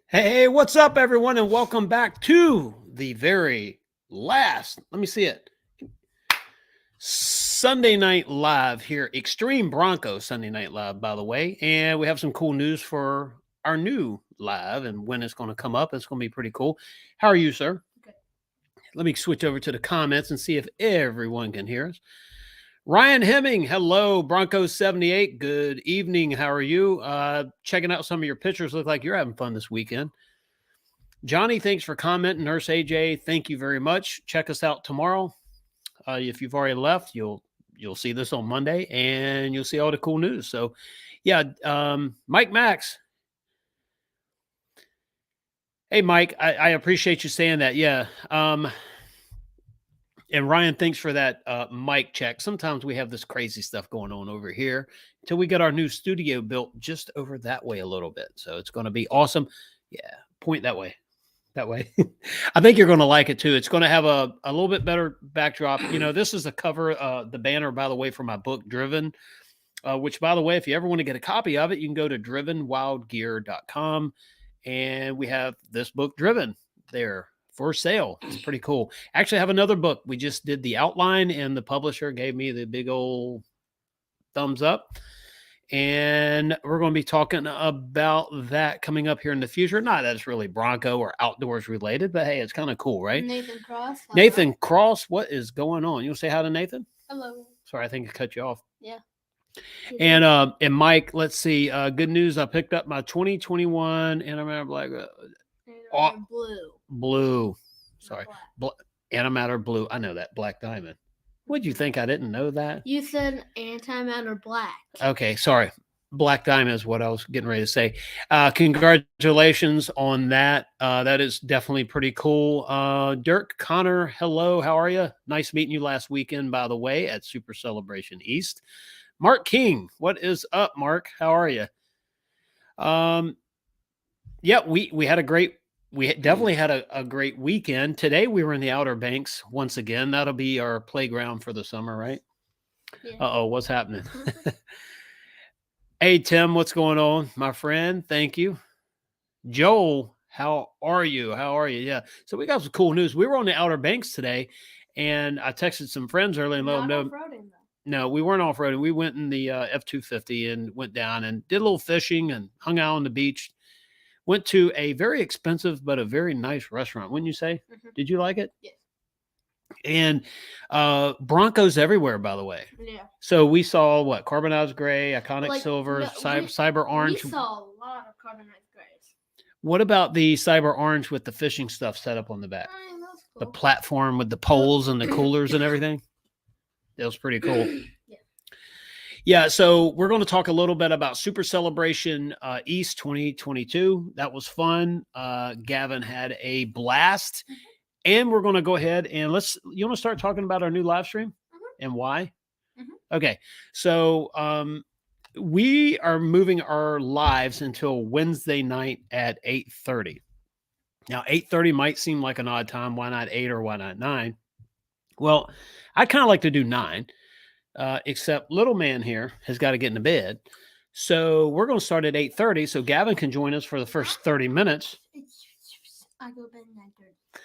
Hey, what's up, everyone, and welcome back to the very last, let me see it, Sunday Night Live here, Extreme Bronco Sunday Night Live, by the way. And we have some cool news for our new live and when it's going to come up. It's going to be pretty cool. How are you, sir? Okay. Let me switch over to the comments and see if everyone can hear us. Ryan Hemming, hello, Bronco 78. Good evening. How are you? Checking out some of your pictures. Look like you're having fun this weekend. Johnny, thanks for commenting. Nurse AJ, thank you very much. Check us out tomorrow. If you've already left, you'll see this on Monday, and you'll see all the cool news. So, yeah, Mike Max. Hey, Mike, I appreciate you saying that. Yeah. And Ryan, thanks for that mic check. Sometimes we have this crazy stuff going on over here until we get our new studio built just over that way a little bit. So it's going to be awesome. Yeah, point that way. That way. I think you're going to like it too. It's going to have a little bit better backdrop. You know, this is a cover, the banner, by the way, for my book, Driven, which, by the way, if you ever want to get a copy of it, you can go to drivenwildgear.com. And we have this book, Driven, there for sale. It's pretty cool. Actually, I have another book. We just did the outline, and the publisher gave me the big old thumbs up. And we're going to be talking about that coming up here in the future. Not that it's really Bronco or outdoors related, but hey, it's kind of cool, right? Nathan Cross. Hello. Nathan Cross, what is going on? You'll say hi to Nathan? Hello. Sorry, I think I cut you off. Yeah. And Mike, let's see. Good news. I picked up my 2021 Antimatter Black. Blue. Sorry. Antimatter Blue. I know that. Black Diamond. What'd you think? I didn't know that? You said antimatter black. Okay, sorry. Black Diamond is what I was getting ready to say. Congratulations on that. That is definitely pretty cool. Dirk Connor, hello. How are you? Nice meeting you last weekend, by the way, at Super Celebration East. Mark King, what is up, Mark? How are you? Yeah, we had a great. We definitely had a great weekend. Today we were in the Outer Banks once again. That'll be our playground for the summer, right? Yeah. Uh-oh, what's happening? Hey, Tim, what's going on, my friend? Thank you. Joel, how are you? How are you? Yeah. So we got some cool news. We were on the Outer Banks today, and I texted some friends early and let them know. No, we weren't off-roading. We went in the F-250 and went down and did a little fishing and hung out on the beach. Went to a very expensive but a very nice restaurant, wouldn't you say? Mm-hmm. Did you like it? Yes. And Broncos everywhere, by the way. Yeah. So we saw what? Carbonized gray, iconic silver, no, cyber orange. We saw a lot of carbonized grays. What about the cyber orange with the fishing stuff set up on the back? Cool. The platform with the poles and the coolers and everything? That was pretty cool. Yeah, so we're going to talk a little bit about Super Celebration East 2022. That was fun. Gavin had a blast. And we're going to go ahead and you want to start talking about our new live stream and why? Okay, so we are moving our lives until Wednesday night at 8:30. Now, 8:30 might seem like an odd time. Why not 8 or why not 9? Well, I kind of like to do 9. Except little man here has got to get into bed. So we're going to start at 8:30 so Gavin can join us for the first 30 minutes. I go to bed at 9:30.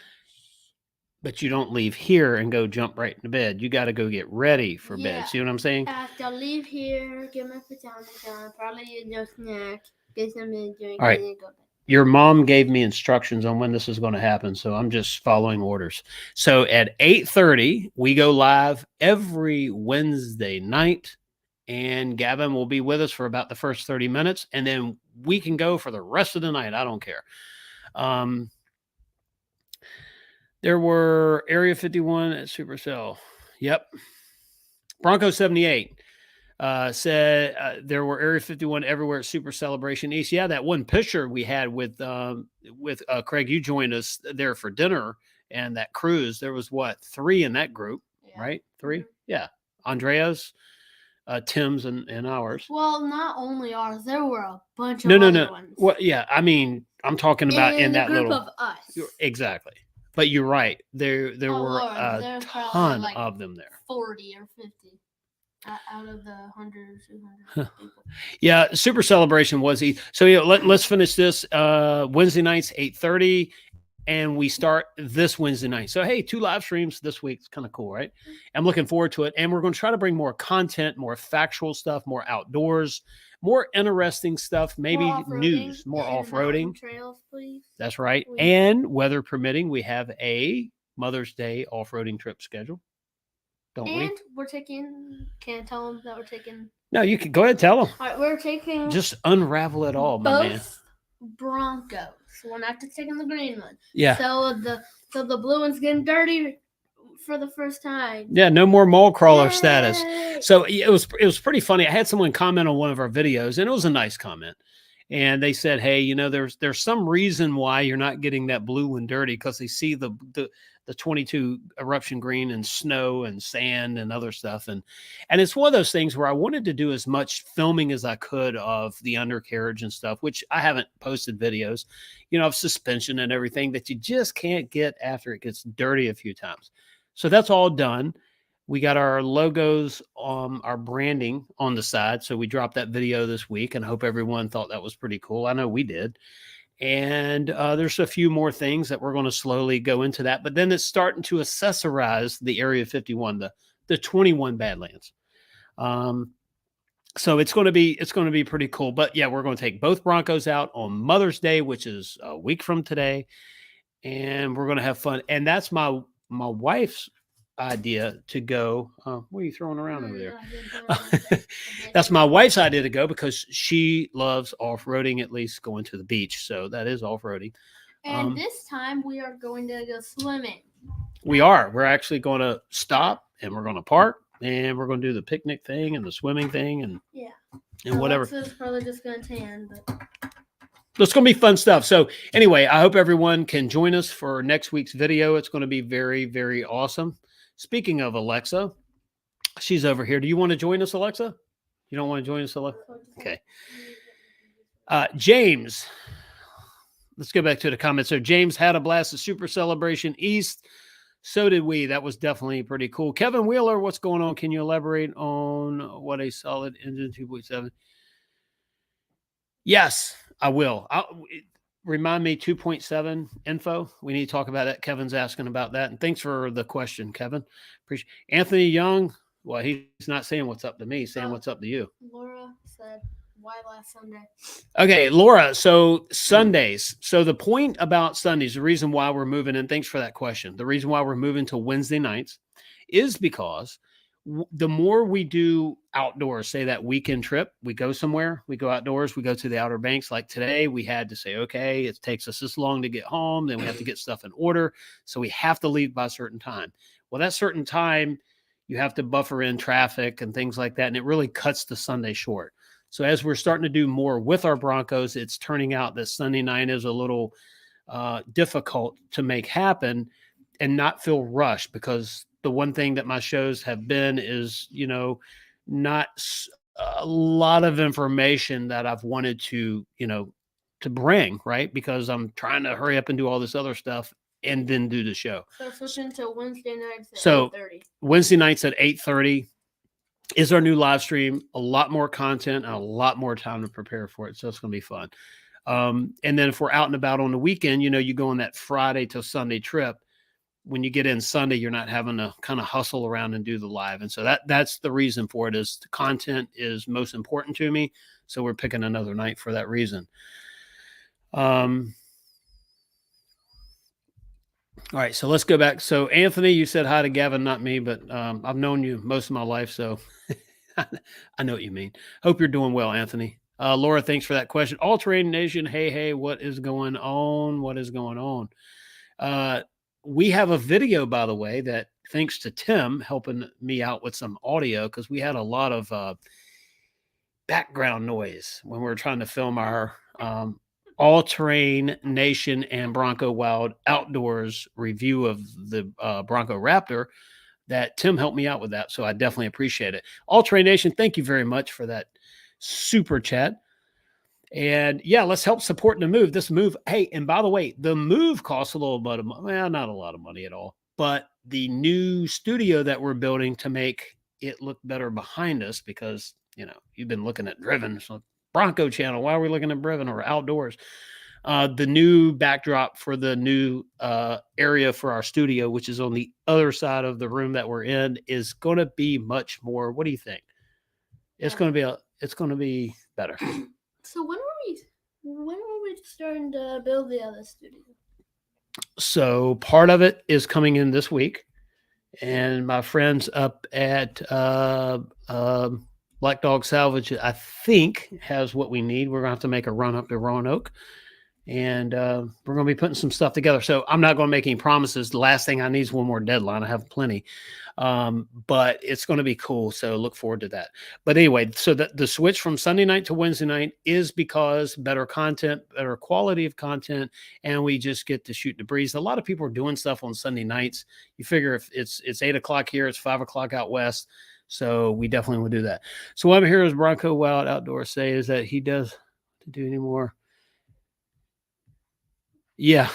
But you don't leave here and go jump right into bed. You got to go get ready for bed. See what I'm saying? I have to leave here, get my pajamas on, probably eat no snack, get something to drink, all right. And then go to bed. Your mom gave me instructions on when this is going to happen, so I'm just following orders. So at 8:30, we go live every Wednesday night, and Gavin will be with us for about the first 30 minutes, and then we can go for the rest of the night. I don't care. There were Area 51 at Supercell. Yep. Bronco 78. Said there were Area 51 everywhere at Super Celebration East. Yeah, that one picture we had with Craig, you joined us there for dinner, and that cruise. There was 3 in that group, right? 3, yeah. Andrea's, Tim's, and ours. Well, not only ours, there were a bunch of other ones. Well, yeah, I mean, I'm talking about in that group little of us. Exactly. But you're right. There were a ton of them there. 40 or 50. out of the 100 or 200 people. Yeah, Super Celebration was so. Yeah, let's finish this. Wednesday nights 8:30, and we start this Wednesday night. So hey, 2 live streams this week. It's kind of cool, right? I'm looking forward to it, and we're going to try to bring more content, more factual stuff, more outdoors, more interesting stuff, maybe More news, more and off-roading. trails, please. That's right. Please. And weather permitting, we have a Mother's Day off-roading trip scheduled. Don't we? And we're taking. Can't tell them that we're taking. No, you can go ahead and tell them. All right, we're taking Just unravel it all, my man. both Broncos. We're not just taking the green one. Yeah. So the blue one's getting dirty for the first time. Yeah, no more mall crawler Yay! status. So it was pretty funny. I had someone comment on one of our videos, and it was a nice comment. And they said, "Hey, you know, there's some reason why you're not getting that blue one dirty, because they see the 22 eruption green and snow and sand and other stuff." And it's one of those things where I wanted to do as much filming as I could of the undercarriage and stuff, which I haven't posted videos, you know, of suspension and everything that you just can't get after it gets dirty a few times. So that's all done. We got our logos, our branding on the side. So we dropped that video this week, and I hope everyone thought that was pretty cool. I know we did. And there's a few more things that we're going to slowly go into that. But then it's starting to accessorize the Area 51, the 21 Badlands. So it's going to be pretty cool. But yeah, we're going to take both Broncos out on Mother's Day, which is a week from today, and we're going to have fun. And that's my wife's idea to go. What are you throwing around over there? That's my wife's idea to go, because she loves off-roading, at least going to the beach. So that is off-roading. And this time we are going to go swimming. We are. We're actually going to stop, and we're going to park, and we're going to do the picnic thing and the swimming thing and whatever. Alexa's probably just going to tan, but it's going to be fun stuff. So anyway, I hope everyone can join us for next week's video. It's going to be very, very awesome. Speaking of Alexa, she's over here. Do you want to join us, Alexa? You don't want to join us, Alexa? Okay. James, let's go back to the comments. So James had a blast at Super Celebration East. So did we. That was definitely pretty cool. Kevin Wheeler, what's going on? Can you elaborate on what a solid engine 2.7? Yes, I will. Remind me, 2.7 info. We need to talk about that. Kevin's asking about that. And thanks for the question, Kevin. Appreciate Anthony Young. Well, he's not saying what's up to me, he's saying what's up to you. Laura said, why last Sunday? Okay, Laura. So Sundays. So the point about Sundays, the reason why we're moving, and thanks for that question. The reason why we're moving to Wednesday nights is because the more we do outdoors, say that weekend trip, we go somewhere, we go outdoors, we go to the Outer Banks. Like today, we had to say, okay, it takes us this long to get home. Then we have to get stuff in order. So we have to leave by a certain time. Well, that certain time, you have to buffer in traffic and things like that. And it really cuts the Sunday short. So as we're starting to do more with our Broncos, it's turning out that Sunday night is a little difficult to make happen and not feel rushed, because the one thing that my shows have been is, you know, not a lot of information that I've wanted to, you know, to bring, right? Because I'm trying to hurry up and do all this other stuff and then do the show. So switching to Wednesday nights at 8:30. Wednesday nights at 8:30 is our new live stream. A lot more content and a lot more time to prepare for it. So it's going to be fun. And then if we're out and about on the weekend, you know, you go on that Friday to Sunday trip. When you get in Sunday, you're not having to kind of hustle around and do the live. And so that's the reason for it, is the content is most important to me. So we're picking another night for that reason. All right, so let's go back. So Anthony, you said hi to Gavin, not me, but I've known you most of my life, so I know what you mean. Hope you're doing well, Anthony. Laura, thanks for that question. All Terrain Nation, hey, what is going on? What is going on? We have a video, by the way, that thanks to Tim helping me out with some audio, because we had a lot of background noise when we were trying to film our All Terrain Nation and Bronco Wild Outdoors review of the Bronco Raptor. That Tim helped me out with that, so I definitely appreciate it. All Terrain Nation, thank you very much for that super chat. And yeah, let's help support the move. This move, hey, and by the way, the move costs a little bit of money. Well, not a lot of money at all, but the new studio that we're building to make it look better behind us because, you've been looking at Driven. So Bronco channel. Why are we looking at Driven or outdoors? The new backdrop for the new area for our studio, which is on the other side of the room that we're in, is going to be much more. What do you think? It's going to be it's going to be better. So when were we starting to build the other studio? So part of it is coming in this week, and my friends up at Black Dog Salvage, I think, has what we need. We're gonna have to make a run up to Roanoke, and we're going to be putting some stuff together. So I'm not going to make any promises. The last thing I need is one more deadline. I have plenty, but it's going to be cool. So look forward to that. But anyway, so the switch from Sunday night to Wednesday night is because better content, better quality of content, and we just get to shoot the breeze. A lot of people are doing stuff on Sunday nights. You figure if it's 8 o'clock here, it's 5 o'clock out west. So we definitely will do that. So what I'm hearing is Bronco Wild Outdoors say is that he does to do anymore. Yeah.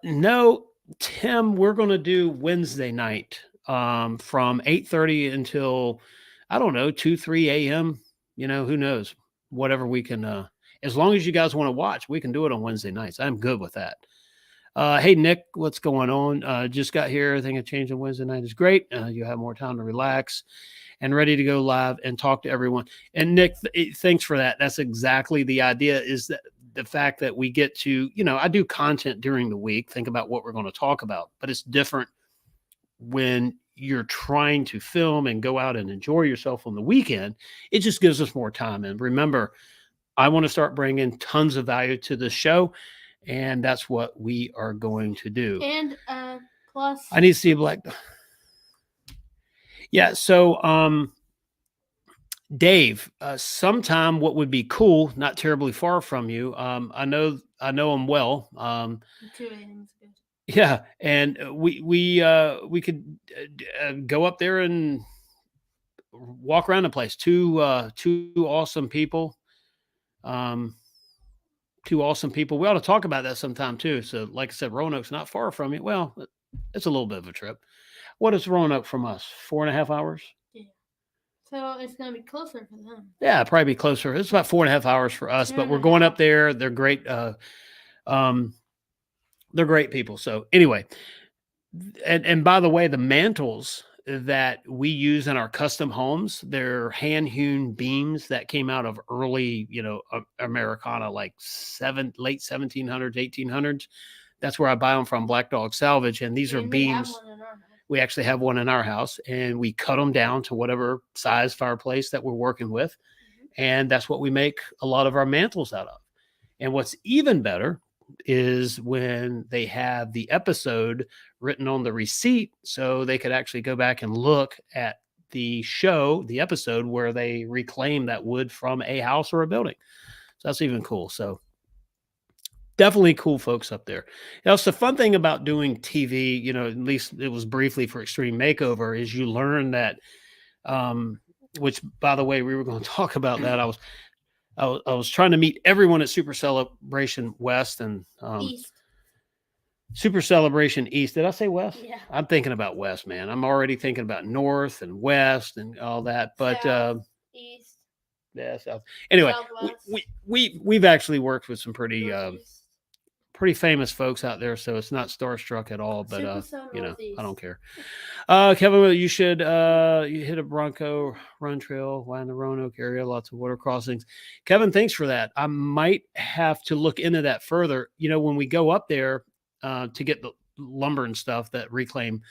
No, Tim, we're going to do Wednesday night from 8:30 until, I don't know, 2, 3 a.m. Who knows? Whatever we can, as long as you guys want to watch, we can do it on Wednesday nights. I'm good with that. Hey, Nick, what's going on? Just got here. I think a change on Wednesday night is great. You have more time to relax and ready to go live and talk to everyone. And Nick, thanks for that. That's exactly the idea, is that the fact that we get to, I do content during the week, think about what we're going to talk about, but it's different when you're trying to film and go out and enjoy yourself on the weekend. It just gives us more time. And remember, I want to start bringing tons of value to the show, and that's what we are going to do. And plus, I need to see a black. Yeah. So, Dave, sometime what would be cool, not terribly far from you. I know him well. 2 a.m. is good. Yeah, and we could go up there and walk around the place. Two awesome people. Two awesome people. We ought to talk about that sometime too. So, like I said, Roanoke's not far from you. Well, it's a little bit of a trip. What is Roanoke from us? 4.5 hours. Yeah. So it's gonna be closer for them. Yeah, probably be closer. It's about 4.5 hours for us, but we're going up there. They're great. They're great people. So anyway, and by the way, the mantles that we use in our custom homes, they're hand hewn beams that came out of early, Americana, like late 1700s, 1800s. That's where I buy them from, Black Dog Salvage. And these are beams. We actually have one in our house, and we cut them down to whatever size fireplace that we're working with. Mm-hmm. And that's what we make a lot of our mantles out of. And what's even better is when they have the episode written on the receipt, so they could actually go back and look at the episode where they reclaim that wood from a house or a building. So that's even cool. So definitely cool folks up there. It's the fun thing about doing TV, at least it was briefly for Extreme Makeover, is you learn that, which, by the way, we were going to talk about that. I was trying to meet everyone at Super Celebration West and East. Super Celebration East. Did I say West? Yeah. I'm thinking about West, man. I'm already thinking about North and West and all that. But South, East. Yeah, South. Anyway, we've actually worked with some pretty famous folks out there, so it's not starstruck at all. But I don't care. Kevin, you should you hit a Bronco run trail, why in the Roanoke area, lots of water crossings. Kevin, thanks for that. I might have to look into that further. When we go up there to get the lumber and stuff that reclaim,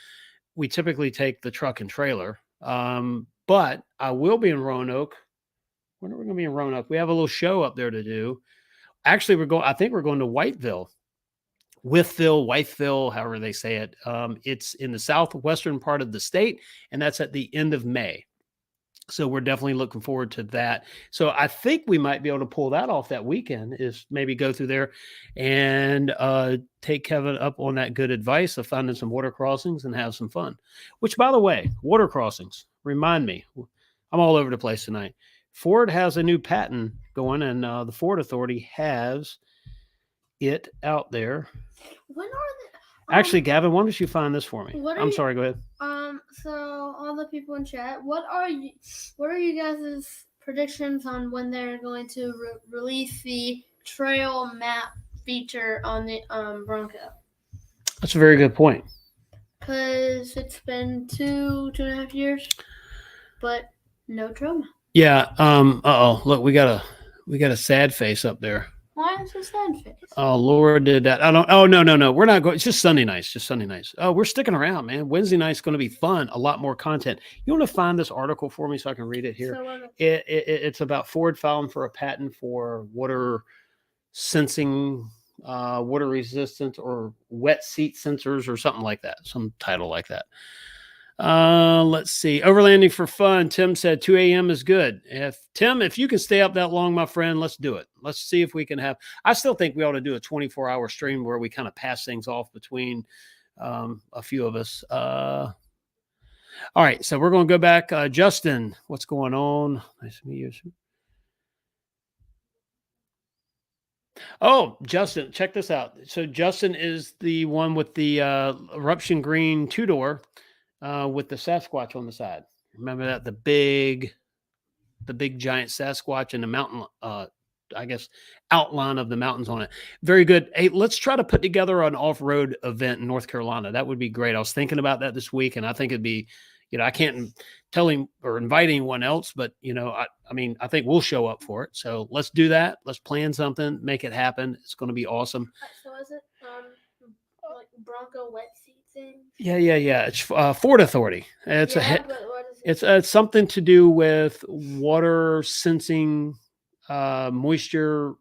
we typically take the truck and trailer. But I will be in Roanoke. When are we going to be in Roanoke? We have a little show up there to do. Actually, I think we're going to Whiteville, however they say it. It's in the southwestern part of the state, and that's at the end of May. So we're definitely looking forward to that. So I think we might be able to pull that off that weekend, is maybe go through there and take Kevin up on that good advice of finding some water crossings and have some fun. Which, by the way, water crossings, remind me, I'm all over the place tonight. Ford has a new patent going, and the Ford Authority has it out there. When are Actually, Gavin, why don't you find this for me? What are I'm you- sorry. Go ahead. So all the people in chat, what are you guys' predictions on when they're going to release the trail map feature on the Bronco? That's a very good point. Because it's been 2.5 years, but no trail map. Yeah. Look, we got a sad face up there. Why is it sad face? Oh, Laura did that. I don't. Oh, no. We're not going. It's just Sunday nights. Just Sunday nights. Oh, we're sticking around, man. Wednesday night's going to be fun. A lot more content. You want to find this article for me so I can read it here? So, It's about Ford filing for a patent for water sensing, water resistant, or wet seat sensors, or something like that. Some title like that. Let's see. Overlanding for fun. Tim said 2 a.m. is good. If you can stay up that long, my friend, let's do it. Let's see if we can have. I still think we ought to do a 24-hour stream where we kind of pass things off between a few of us. All right, so we're going to go back. Justin, what's going on? Nice to meet you. Oh, Justin, check this out. So Justin is the one with the eruption green two-door. With the Sasquatch on the side. Remember that? The big giant Sasquatch and the mountain, I guess, outline of the mountains on it. Very good. Hey, let's try to put together an off-road event in North Carolina. That would be great. I was thinking about that this week, and I think it'd be, I can't tell him or invite anyone else, but, I mean, I think we'll show up for it. So let's do that. Let's plan something, make it happen. It's going to be awesome. So is it like Bronco wet seat thing? Yeah. It's Ford Authority. It's but what is it? It's something to do with water sensing, moisture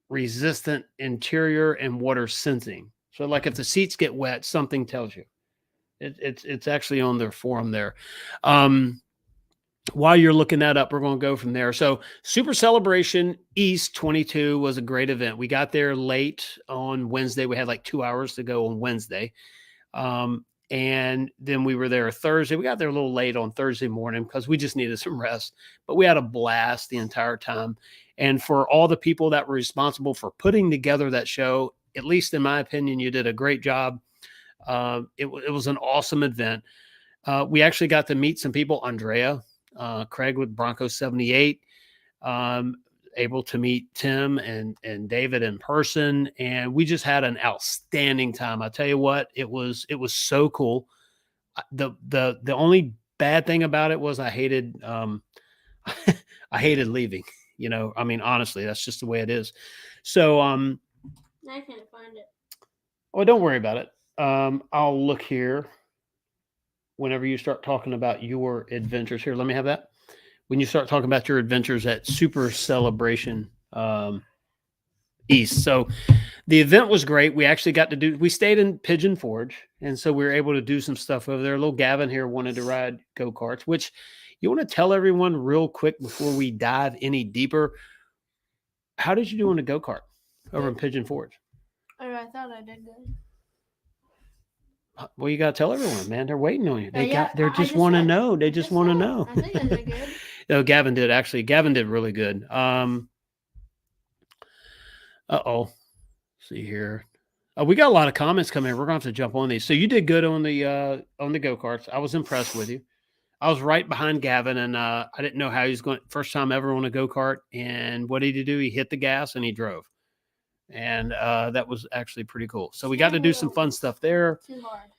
resistant interior, and water sensing. So, like if the seats get wet, something tells you. It's actually on their forum there. While you're looking that up, we're going to go from there. So, Super Celebration East 22 was a great event. We got there late on Wednesday. We had like 2 hours to go on Wednesday. And then we were there Thursday. We got there a little late on Thursday morning because we just needed some rest, but we had a blast the entire time. And for all the people that were responsible for putting together that show, at least in my opinion, you did a great job. It was an awesome event. We actually got to meet some people. Andrea, Craig with Bronco 78, able to meet Tim and David in person, and we just had an outstanding time. I tell you what, it was so cool. The only bad thing about it was I hated I hated leaving. I mean, honestly, that's just the way it is. So I can't find it. Oh, don't worry about it. I'll look here whenever you start talking about your adventures. Here, let me have that. When you start talking about your adventures at Super Celebration East. So the event was great. We actually we stayed in Pigeon Forge. And so we were able to do some stuff over there. Little Gavin here wanted to ride go-karts, which you want to tell everyone real quick before we dive any deeper. How did you do on the go-kart over in Pigeon Forge? Oh, I thought I did good. Well, you got to tell everyone, man. They're waiting on you. They just want to know. They just want to know. I think I did good. No, Gavin did actually. Gavin did really good. See here. We got a lot of comments coming in. We're gonna have to jump on these. So you did good on the go-karts. I was impressed with you. I was right behind Gavin, and I didn't know how he was going. First time ever on a go-kart, and what did he do? He hit the gas and he drove, and that was actually pretty cool. So we got to do some fun stuff there. Too hard.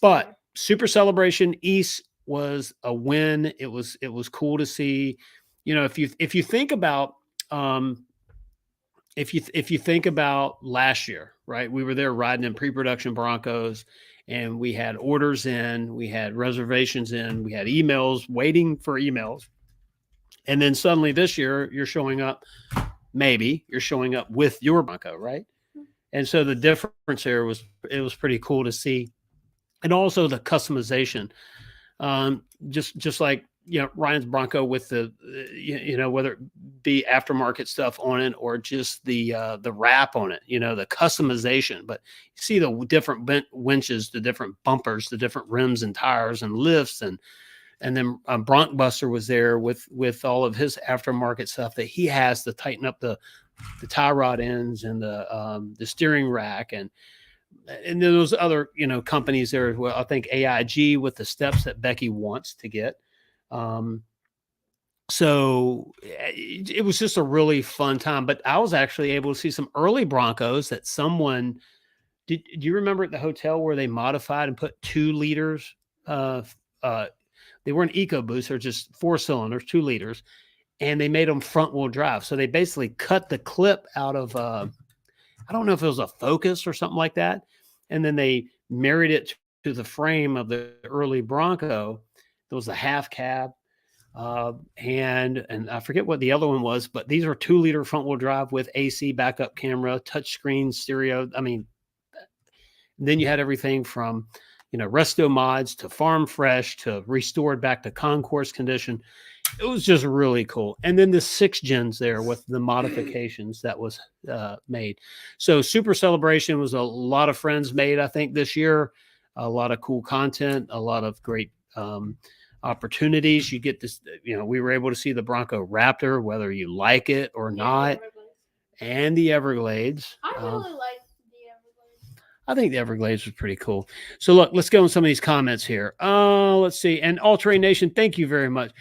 But Super Celebration East was a win. It was cool to see. If you think about if you think about last year, right? We were there riding in pre-production Broncos, and we had orders in, we had reservations in, we had emails waiting for emails, and then suddenly this year you're showing up. Maybe you're showing up with your Bronco, right? And so the difference here was pretty cool to see. And also the customization, just like Ryan's Bronco with the whether it be aftermarket stuff on it or just the wrap on it, the customization. But you see the different winches, the different bumpers, the different rims and tires and lifts, and then Bronc Buster was there with all of his aftermarket stuff that he has to tighten up the tie rod ends and the steering rack and and then those other, companies there as well. I think AIG with the steps that Becky wants to get. Um, so it was just a really fun time. But I was actually able to see some early Broncos that someone do you remember at the hotel where they modified and put 2 liters? Uh, they weren't EcoBoost; they're just 4 cylinders, 2 liters, and they made them front wheel drive. So they basically cut the clip out of I don't know if it was a Focus or something like that, and then they married it to the frame of the early Bronco. There was a half cab, and I forget what the other one was, but these are 2 liter front wheel drive with AC backup camera, touchscreen stereo. I mean, then you had everything from resto mods to farm fresh to restored back to concourse condition. It was just really cool. And then the 6 gens there with the modifications that was made. So Super Celebration was a lot of friends made, I think, this year. A lot of cool content, a lot of great opportunities. You get this, we were able to see the Bronco Raptor, whether you like it or not, and the Everglades. I really like the Everglades. I think the Everglades was pretty cool. So look, let's go on some of these comments here. Let's see. And All Terrain Nation, thank you very much.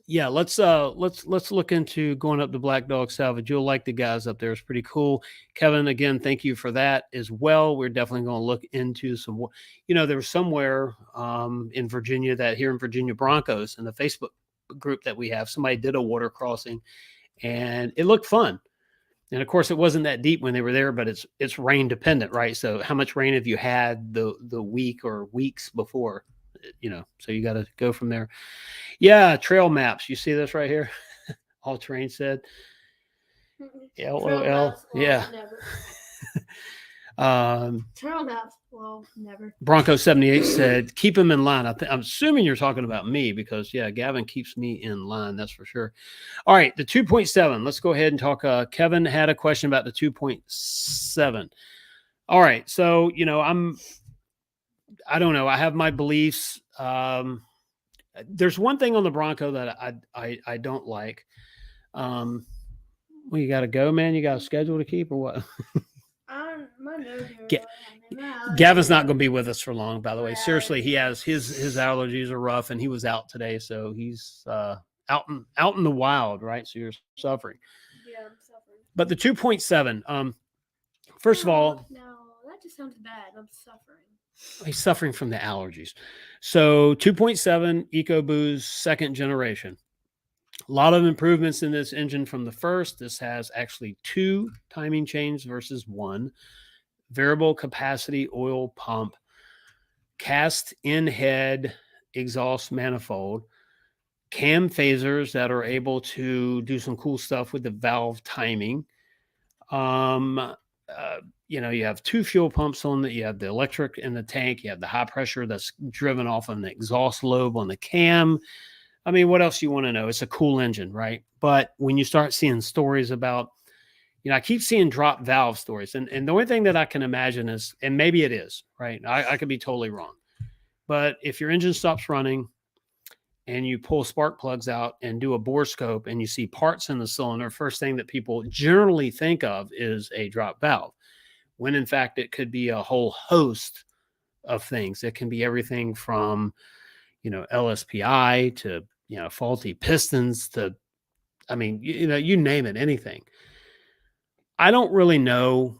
Yeah, let's look into going up to Black Dog Salvage. You'll like the guys up there. It's pretty cool. Kevin, again, thank you for that as well. We're definitely going to look into some, there was somewhere in Virginia that here in Virginia Broncos in the Facebook group that we have, somebody did a water crossing and it looked fun. And of course, it wasn't that deep when they were there, but it's rain dependent, right? So how much rain have you had the week or weeks before? So you got to go from there. Yeah, trail maps. You see this right here? All Terrain said. LOL. Yeah. Trail maps. Well, never. Bronco 78 said, keep him in line. I'm assuming you're talking about me because, yeah, Gavin keeps me in line. That's for sure. All right, the 2.7. Let's go ahead and talk. Kevin had a question about the 2.7. All right, so, I don't know. I have my beliefs. There's one thing on the Bronco that I don't like. Well, you got to go, man. You got a schedule to keep or what? My nose Gavin's not going to be with us for long, by the way. Seriously, he has his allergies are rough, and he was out today, so he's out in the wild, right? So you're suffering. Yeah, I'm suffering. But the 2.7. First of all, no, that just sounds bad. I'm suffering. He's suffering from the allergies. So 2.7 EcoBoost 2nd generation. A lot of improvements in this engine from the first. This has actually 2 timing chains versus 1. Variable capacity oil pump. Cast in head exhaust manifold. Cam phasers that are able to do some cool stuff with the valve timing. You have 2 fuel pumps on that. You have the electric in the tank. You have the high pressure that's driven off an exhaust lobe on the cam. I mean, what else do you want to know? It's a cool engine, right? But when you start seeing stories about, I keep seeing drop valve stories. And the only thing that I can imagine is, and maybe it is, right? I could be totally wrong. But if your engine stops running and you pull spark plugs out and do a bore scope and you see parts in the cylinder, first thing that people generally think of is a drop valve. When in fact it could be a whole host of things. It can be everything from, LSPI to, faulty pistons to, you name it, anything. I don't really know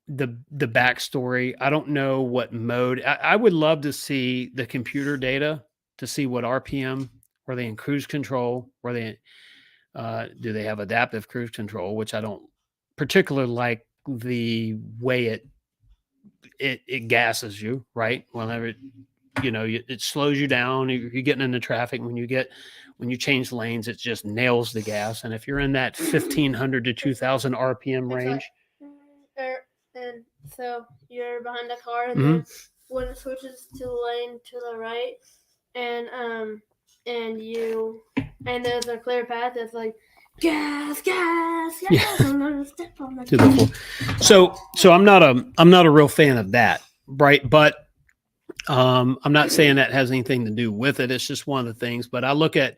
the backstory. I don't know what mode. I would love to see the computer data to see what RPM, were they in cruise control, were they, do they have adaptive cruise control, which I don't particularly like the way it gasses you, right? Whenever it slows you down, you're getting into traffic. When you change lanes, it just nails the gas. And if you're in that 1500 to 2000 RPM range, and so you're behind the car, and then when it switches to the lane to the right, and there's a clear path that's like gas, yeah. I'm gonna step on the to the floor. So I'm not a real fan of that, right? But I'm not saying that has anything to do with it. It's just one of the things. But I look at,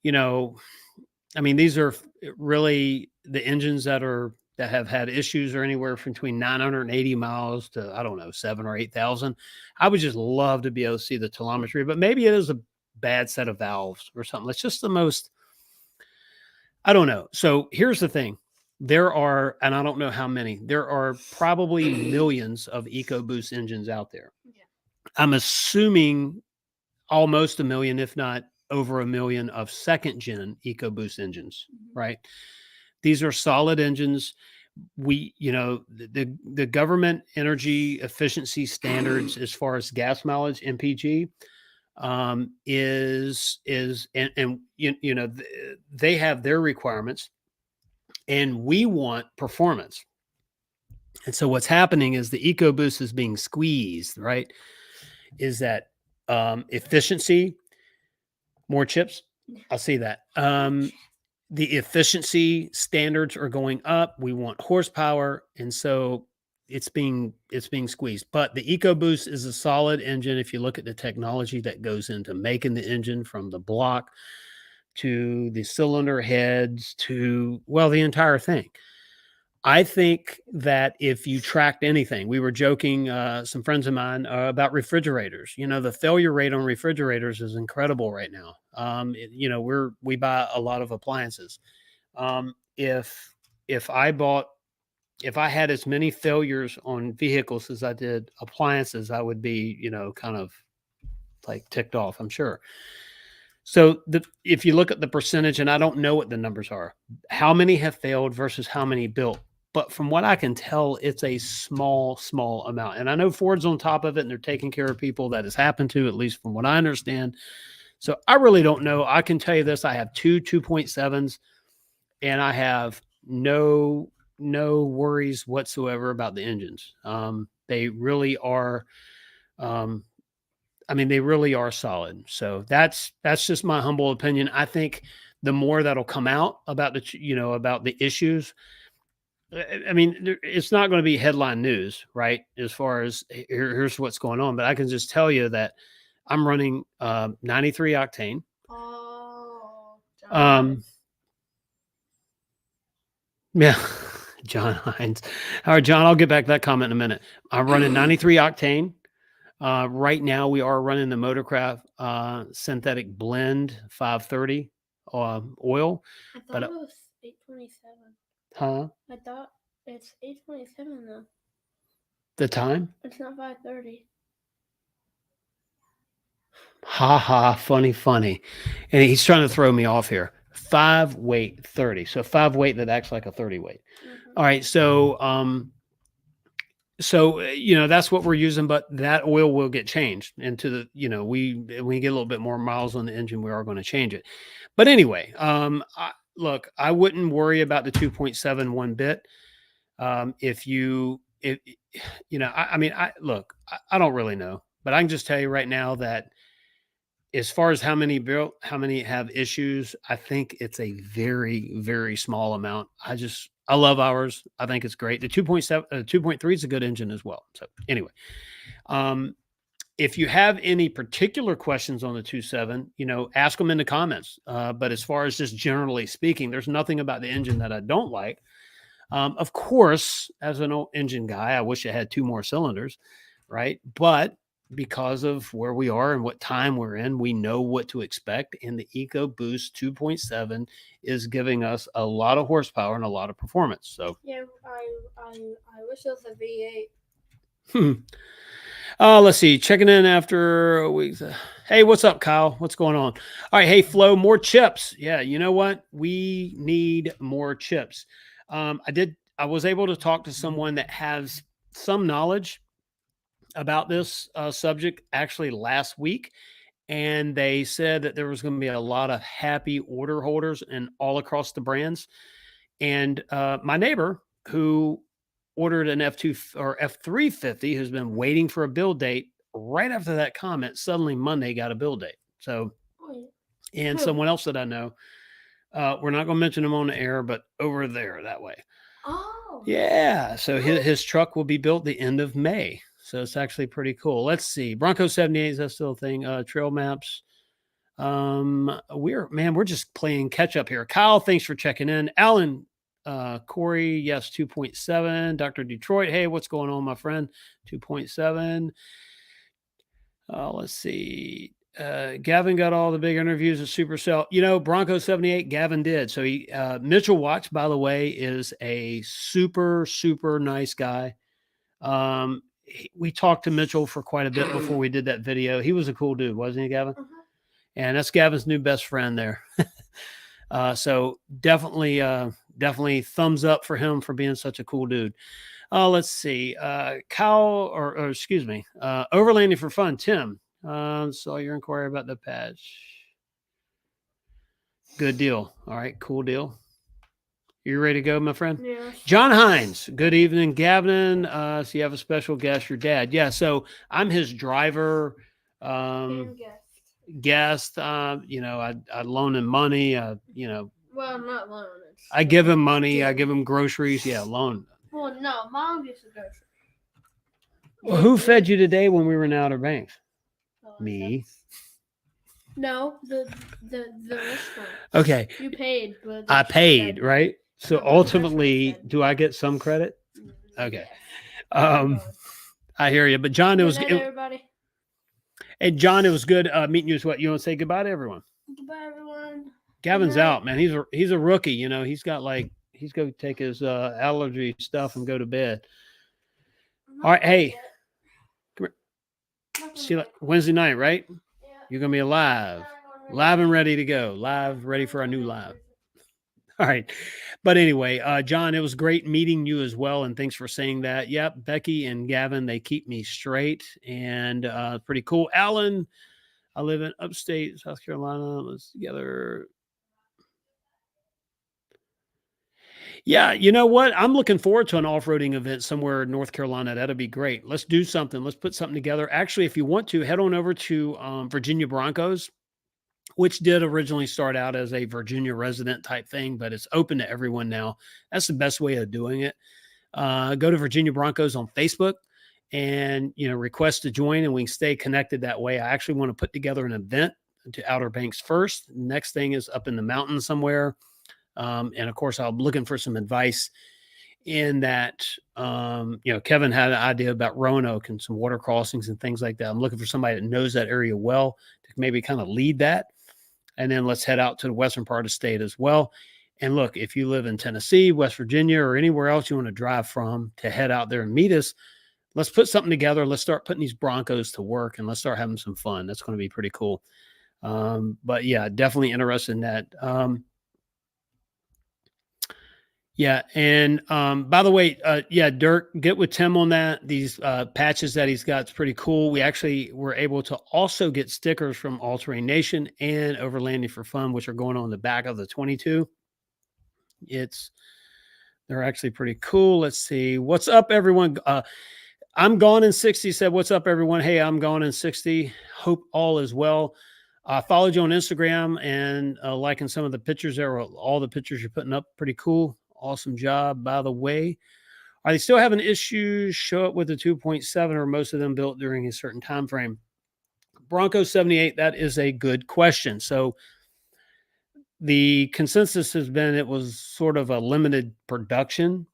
these are really the engines that are that have had issues are anywhere from between 980 miles to, I don't know, 7 or 8,000. I would just love to be able to see the telemetry, but maybe it is a bad set of valves or something. It's just the most, I don't know. So here's the thing. There are, and I don't know how many, there are probably millions of EcoBoost engines out there. Yeah. I'm assuming almost a million, if not over a million, of second gen EcoBoost engines, right? These are solid engines. The government energy efficiency standards as far as gas mileage, MPG, they have their requirements, and we want performance. And so what's happening is the EcoBoost is being squeezed, right? Is that efficiency, more chips? I'll see that. The efficiency standards are going up. We want horsepower, and so it's being squeezed. But the EcoBoost is a solid engine. If you look at the technology that goes into making the engine, from the block to the cylinder heads to, well, the entire thing. I think that if you tracked anything, we were joking, some friends of mine, about refrigerators. The failure rate on refrigerators is incredible right now. We buy a lot of appliances. If I had as many failures on vehicles as I did appliances, I would be, kind of like ticked off, I'm sure. So if you look at the percentage, and I don't know what the numbers are, how many have failed versus how many built. But from what I can tell, it's a small amount. And I know Ford's on top of it, and they're taking care of people that has happened to, at least from what I understand. So I really don't know. I can tell you this. I have two 2.7s, and I have no worries whatsoever about the engines. They really are, they really are solid. So that's just my humble opinion. I think the more that'll come out about the issues, it's not going to be headline news, right? As far as here's what's going on, but I can just tell you that I'm running 93 octane. Oh, Yeah, John Hines. All right, John, I'll get back to that comment in a minute. I'm running 93 octane. Right now, we are running the Motorcraft synthetic blend 530 oil. I thought it was 827. Huh? I thought it's 827 though. The time? It's not 530. Ha ha, funny. And he's trying to throw me off here. 5 weight 30. So 5 weight that acts like a 30 weight. All right. So that's what we're using, but that oil will get changed into the, we get a little bit more miles on the engine, we are going to change it. But anyway, look, I wouldn't worry about the 2.7 one bit. I don't really know, but I can just tell you right now that as far as how many have issues, I think it's a very, very small amount. I love ours. I think it's great. The 2.7, 2.3 is a good engine as well. So anyway, if you have any particular questions on the 2.7, ask them in the comments. But as far as just generally speaking, there's nothing about the engine that I don't like. Of course, as an old engine guy, I wish I had 2 more cylinders, right? But because of where we are and what time we're in, we know what to expect. And the EcoBoost 2.7 is giving us a lot of horsepower and a lot of performance. So yeah, I wish it was a V8. Let's see. Checking in after a week. Hey, what's up, Kyle? What's going on? All right. Hey, Flo, more chips. Yeah, you know what? We need more chips. I was able to talk to someone that has some knowledge about this subject actually last week, and they said that there was going to be a lot of happy order holders and all across the brands. And my neighbor who ordered an F2 or F350, who's been waiting for a build date, right after that comment, suddenly Monday got a build date. So, and someone else that I know, we're not going to mention him on the air, but over there that way. Oh, yeah. So his truck will be built the end of May. So it's actually pretty cool. Let's see. Bronco 78, is that still a thing? Trail maps. We're just playing catch up here. Kyle, thanks for checking in. Alan, Corey, yes, 2.7. Dr. Detroit, hey, what's going on, my friend? 2.7. Let's see. Gavin got all the big interviews at Supercell. Bronco 78, Gavin did. So Mitchell Watts, by the way, is a super, super nice guy. We talked to Mitchell for quite a bit before we did that video. He was a cool dude, wasn't he, Gavin? Uh-huh. And that's Gavin's new best friend there. So definitely thumbs up for him for being such a cool dude. Let's see. Kyle, or excuse me, Overlanding for Fun, Tim. Saw your inquiry about the patch. Good deal. All right, cool deal. You ready to go, my friend? Yeah. John Hines. Good evening, Gavin. So you have a special guest, your dad. Yeah, so I'm his driver. And Guest. I loan him money. well, not loan. I give him money. I give him groceries. Yeah, loan. Well, no, Mom gets the groceries. Well, who fed you today when we were in Outer Banks? Me. No, the restaurant. Okay. You paid, but I paid, right? So No, ultimately, do I get some credit? Okay. I hear you. But John, everybody. And John, it was good meeting you as well. You want to say goodbye to everyone? Goodbye, everyone. Gavin's out, man. He's a rookie. He's got he's going to take his allergy stuff and go to bed. All right, hey. Come here. See you Wednesday night, right? Yeah. You're going to be live and ready to go. Live, ready for our new live. All right. But anyway, John, it was great meeting you as well. And thanks for saying that. Yep. Becky and Gavin, they keep me straight and pretty cool. Alan, I live in upstate South Carolina. Let's together. Yeah. You know what? I'm looking forward to an off-roading event somewhere in North Carolina. That'll be great. Let's do something. Let's put something together. Actually, if you want to, head on over to Virginia Broncos, which did originally start out as a Virginia resident type thing, but it's open to everyone now. That's the best way of doing it. Go to Virginia Broncos on Facebook and, request to join, and we can stay connected that way. I actually want to put together an event to Outer Banks first. Next thing is up in the mountains somewhere. And of course, I'm looking for some advice in that. Kevin had an idea about Roanoke and some water crossings and things like that. I'm looking for somebody that knows that area well to maybe kind of lead that. And then let's head out to the western part of the state as well. And look, if you live in Tennessee, West Virginia, or anywhere else you want to drive from to head out there and meet us, let's put something together. Let's start putting these Broncos to work and let's start having some fun. That's going to be pretty cool. But yeah, definitely interested in that. Yeah. And by the way, Dirk, get with Tim on that. These patches that he's got is pretty cool. We actually were able to also get stickers from All Terrain Nation and Overlanding for Fun, which are going on the back of the 22. They're actually pretty cool. Let's see. What's up, everyone? I'm Gone in 60 said, what's up, everyone? Hey, I'm Gone in 60. Hope all is well. I followed you on Instagram and liking some of the pictures there. All the pictures you're putting up. Pretty cool. Awesome job, by the way. Are they still having issues show up with the 2.7 or most of them built during a certain time frame? Bronco 78, that is a good question. So the consensus has been it was sort of a limited production.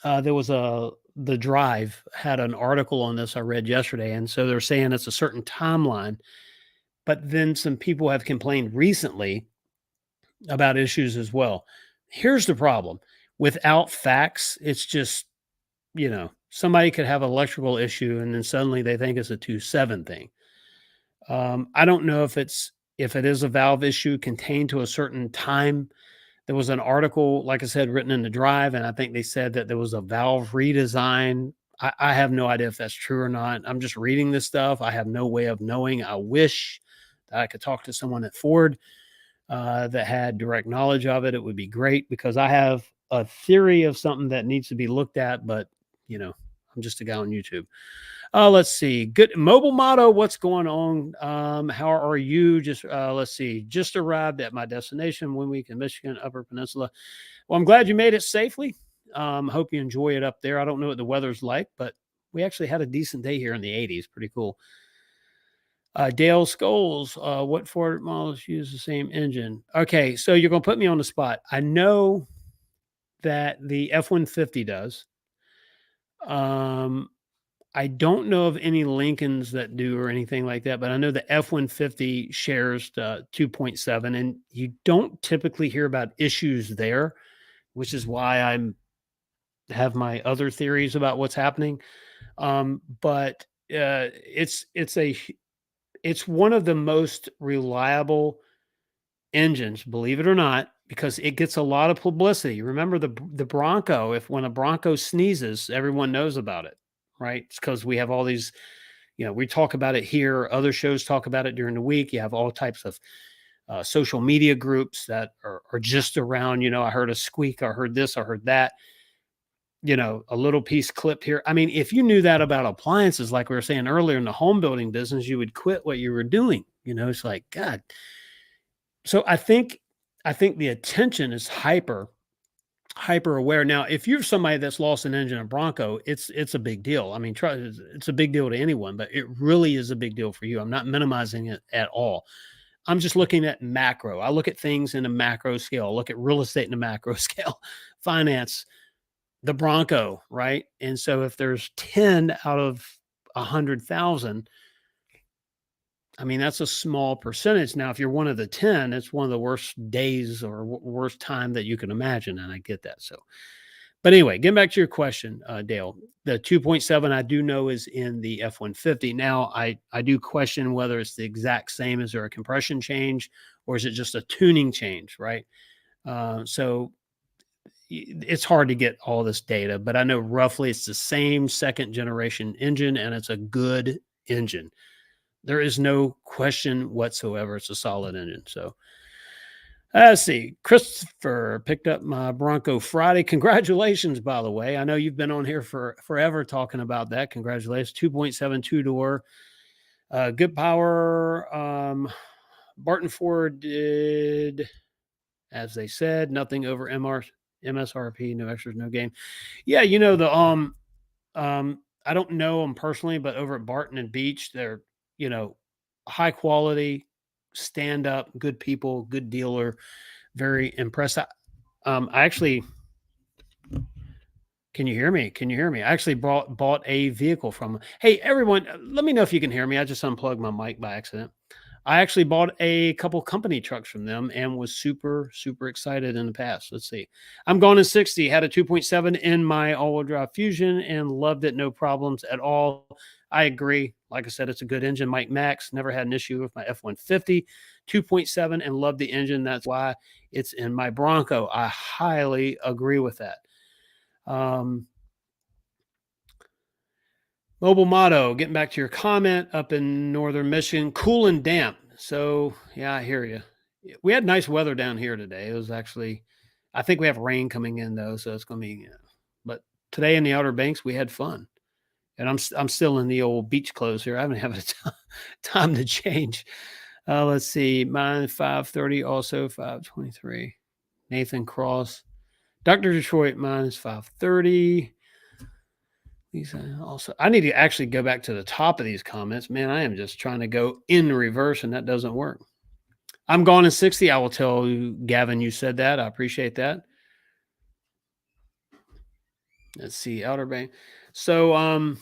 The Drive had an article on this I read yesterday, and so they're saying it's a certain timeline. But then some people have complained recently about issues as well. Here's the problem. Without facts, it's just, somebody could have an electrical issue and then suddenly they think it's a 2.7 thing. I don't know if it is a valve issue contained to a certain time. There was an article, like I said, written in the Drive, and I think they said that there was a valve redesign. I have no idea if that's true or not. I'm just reading this stuff. I have no way of knowing. I wish that I could talk to someone at Ford that had direct knowledge of it. It would be great because I have a theory of something that needs to be looked at, but I'm just a guy on YouTube. Let's see. Good mobile motto. What's going on? How are you? Let's see. Just arrived at my destination 1 week in Michigan, Upper Peninsula. Well, I'm glad you made it safely. Hope you enjoy it up there. I don't know what the weather's like, but we actually had a decent day here in the 80s. Pretty cool. Dale Scholes, what Ford models use the same engine? Okay, so you're going to put me on the spot. I know that the F-150 does. Um, I don't know of any Lincolns that do or anything like that, but I know the F-150 shares 2.7, and you don't typically hear about issues there, which is why I'm have my other theories about what's happening. But it's one of the most reliable engines, believe it or not, because it gets a lot of publicity. Remember the Bronco? If when a Bronco sneezes, everyone knows about it, right? It's because we have all these. We talk about it here. Other shows talk about it during the week. You have all types of social media groups that are just around. I heard a squeak. I heard this. I heard that. A little piece clipped here. I mean, if you knew that about appliances, like we were saying earlier in the home building business, you would quit what you were doing. It's like, God. So I think the attention is hyper aware. Now, if you're somebody that's lost an engine in a Bronco, it's a big deal. I mean, it's a big deal to anyone, but it really is a big deal for you. I'm not minimizing it at all. I'm just looking at macro. I look at things in a macro scale. I look at real estate in a macro scale, finance, the Bronco, right? And so if there's 10 out of 100,000, I mean, that's a small percentage. Now, if you're one of the 10, it's one of the worst days or worst time that you can imagine. And I get that. So, but anyway, getting back to your question, Dale, the 2.7 I do know is in the F-150. Now, I do question whether it's the exact same. Is there a compression change or is it just a tuning change, right? So it's hard to get all this data, but I know roughly it's the same second generation engine and it's a good engine. There is no question whatsoever. It's a solid engine. So let's see. Christopher picked up my Bronco Friday. Congratulations, by the way. I know you've been on here for forever talking about that. Congratulations. 2.7 two-door. Good power. Barton Ford did, as they said, nothing over MSRP, no extras, no gain. Yeah, I don't know them personally, but over at Barton and Beach, they're, you know, high quality, stand up, good people, good dealer, very impressed. I actually, can you hear me? Can you hear me? I actually bought a vehicle from. Hey, everyone, let me know if you can hear me. I just unplugged my mic by accident. I actually bought a couple company trucks from them and was super, super excited in the past. Let's see. I'm going in 60, had a 2.7 in my all-wheel drive Fusion and loved it. No problems at all. I agree. Like I said, it's a good engine. Mike Max never had an issue with my F-150, 2.7 and loved the engine. That's why it's in my Bronco. I highly agree with that. Mobile Motto, getting back to your comment up in northern Michigan, cool and damp. So, yeah, I hear you. We had nice weather down here today. It was actually, I think we have rain coming in though, so it's going to be. But today in the Outer Banks, we had fun, and I'm still in the old beach clothes here. I haven't had time to change. Let's see, mine 5:30, also 5:23. Nathan Cross, Dr. Detroit, mine is 5:30. These also, I need to actually go back to the top of these comments. Man, I am just trying to go in reverse, and that doesn't work. I'm gone in 60. I will tell you, Gavin, you said that. I appreciate that. Let's see, Outer Bank. So,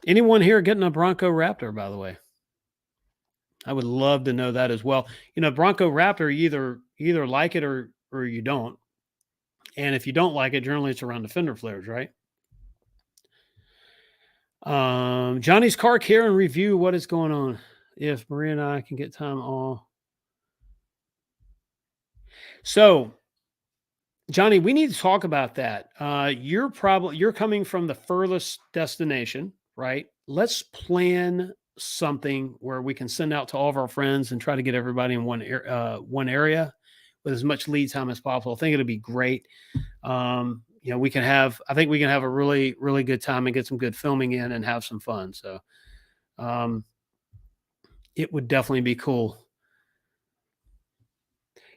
anyone here getting a Bronco Raptor, by the way? I would love to know that as well. Bronco Raptor, you either like it or you don't. And if you don't like it, generally it's around the fender flares, right? Johnny's Car Care and review. What is going on? If Maria and I can get time all. So, Johnny, we need to talk about that. You're coming from the furthest destination, right? Let's plan something where we can send out to all of our friends and try to get everybody in one area with as much lead time as possible. I think it'll be great. I think we can have a really, really good time and get some good filming in and have some fun. So, it would definitely be cool.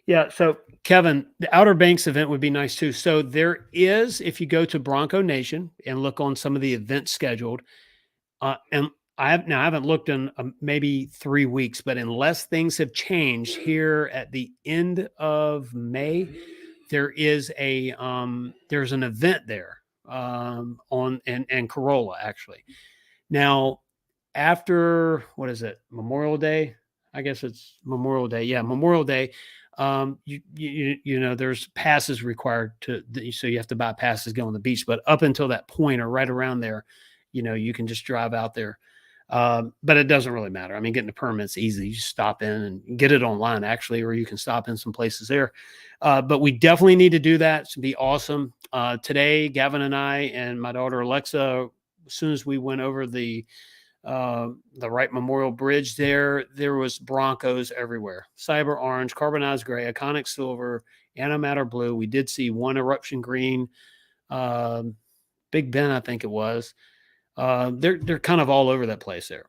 Yeah. So, Kevin, the Outer Banks event would be nice too. So there is, if you go to Bronco Nation and look on some of the events scheduled, and I haven't looked in maybe 3 weeks, but unless things have changed here at the end of May there is there's an event there on and Corolla actually. Now, after what is it, Memorial Day? I guess it's Memorial Day. Yeah, Memorial Day. There's passes required so you have to buy passes to go on the beach. But up until that point, or right around there, you can just drive out there. But it doesn't really matter. I mean, getting a permit's easy. You just stop in and get it online, actually, or you can stop in some places there. But we definitely need to do that. It's be awesome. Today, Gavin and I and my daughter Alexa, as soon as we went over the Wright Memorial Bridge, there was Broncos everywhere: cyber orange, carbonized gray, iconic silver, antimatter blue. We did see one eruption green, Big Ben, I think it was. They're kind of all over that place there.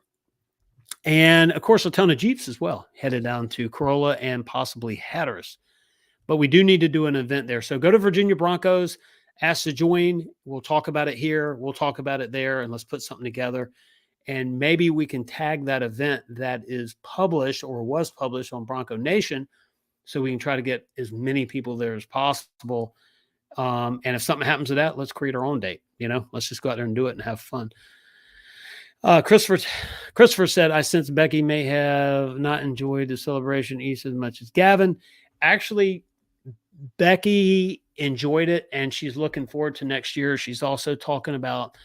And of course, a ton of Jeeps as well, headed down to Corolla and possibly Hatteras. But we do need to do an event there. So go to Virginia Broncos, ask to join. We'll talk about it here. We'll talk about it there, and let's put something together. And maybe we can tag that event that is published or was published on Bronco Nation, so we can try to get as many people there as possible. And if something happens to that, let's create our own date. Let's just go out there and do it and have fun. Christopher said, I sense Becky may have not enjoyed the celebration East as much as Gavin. Actually, Becky enjoyed it, and she's looking forward to next year. She's also talking about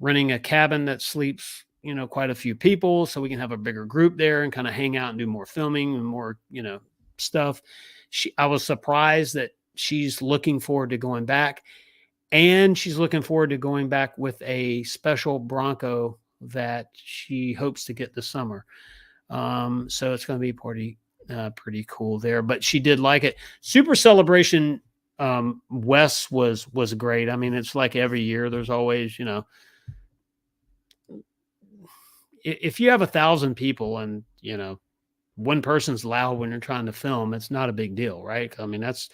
renting a cabin that sleeps, quite a few people, so we can have a bigger group there and kind of hang out and do more filming and more, stuff. I was surprised that she's looking forward to going back, and she's looking forward to going back with a special Bronco that she hopes to get this summer. So it's going to be pretty cool there, but she did like it. Super Celebration West was great. I mean, it's like every year there's always, if you have 1,000 people and, one person's loud when you're trying to film, it's not a big deal, right? I mean, there's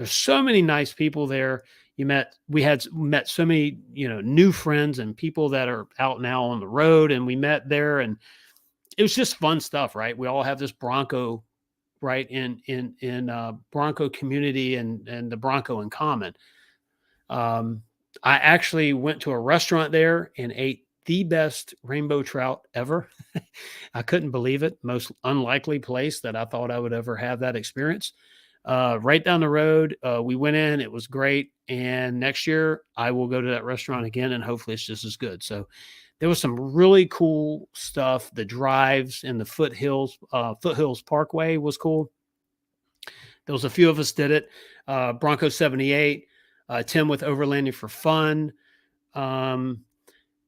so many nice people there. We had met so many, new friends and people that are out now on the road, and we met there, and it was just fun stuff, right? We all have this Bronco, right, in Bronco community and the Bronco in common. I actually went to a restaurant there and ate the best rainbow trout ever. I couldn't believe it. Most unlikely place that I thought I would ever have that experience. Right down the road, we went in. It was great. And next year, I will go to that restaurant again, and hopefully it's just as good. So there was some really cool stuff. The drives in the Foothills Parkway was cool. There was a few of us did it. Bronco 78, Tim with Overlanding for Fun.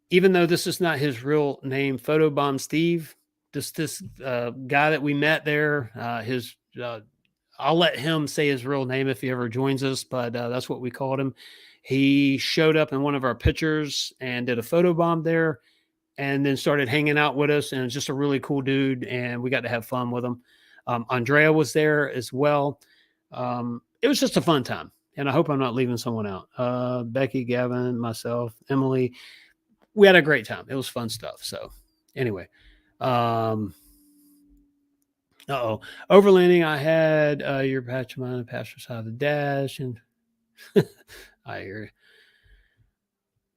Even though this is not his real name, Photobomb Steve, this guy that we met there, I'll let him say his real name if he ever joins us, but that's what we called him. He showed up in one of our pictures and did a photobomb there, and then started hanging out with us, and it's just a really cool dude, and we got to have fun with him. Andrea was there as well. It was just a fun time, and I hope I'm not leaving someone out. Becky, Gavin, myself, Emily, we had a great time. It was fun stuff. So anyway, overlanding. I had your patch of mine, pastor side of the dash, and I hear you.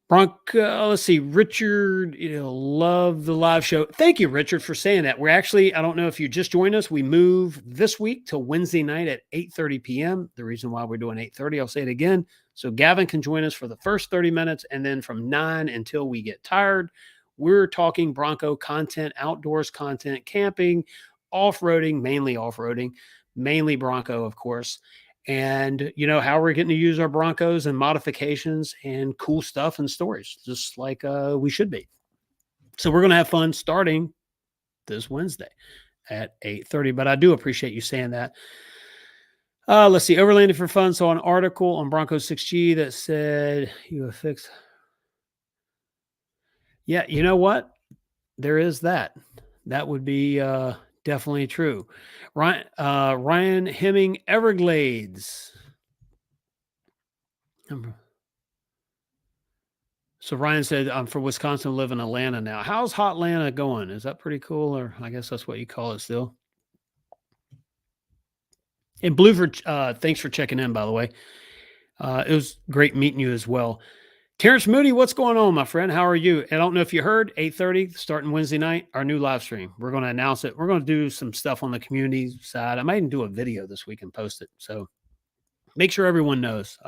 Bronco, let's see, Richard, love the live show. Thank you, Richard, for saying that. We're actually, I don't know if you just joined us, we move this week to Wednesday night at 8:30 p.m. The reason why we're doing 8:30, I'll say it again, so Gavin can join us for the first 30 minutes, and then from 9 until we get tired, we're talking Bronco content, outdoors content, camping, off-roading, mainly Bronco, of course. And how we're getting to use our Broncos and modifications and cool stuff and stories, just like we should be. So we're going to have fun starting this Wednesday at 8:30. But I do appreciate you saying that. Let's see. Overlanding for Fun saw an article on Bronco 6G that said you have fixed. Yeah, you know what? There is that. That would be definitely true. Ryan Hemming, Everglades. So Ryan said, I'm from Wisconsin, live in Atlanta now. How's Hot Atlanta going? Is that pretty cool? Or I guess that's what you call it still. And Blueford, thanks for checking in, by the way. It was great meeting you as well. Terrence Moody, what's going on, my friend? How are you? I don't know if you heard, 8:30, starting Wednesday night, our new live stream. We're going to announce it. We're going to do some stuff on the community side. I might even do a video this week and post it. So make sure everyone knows.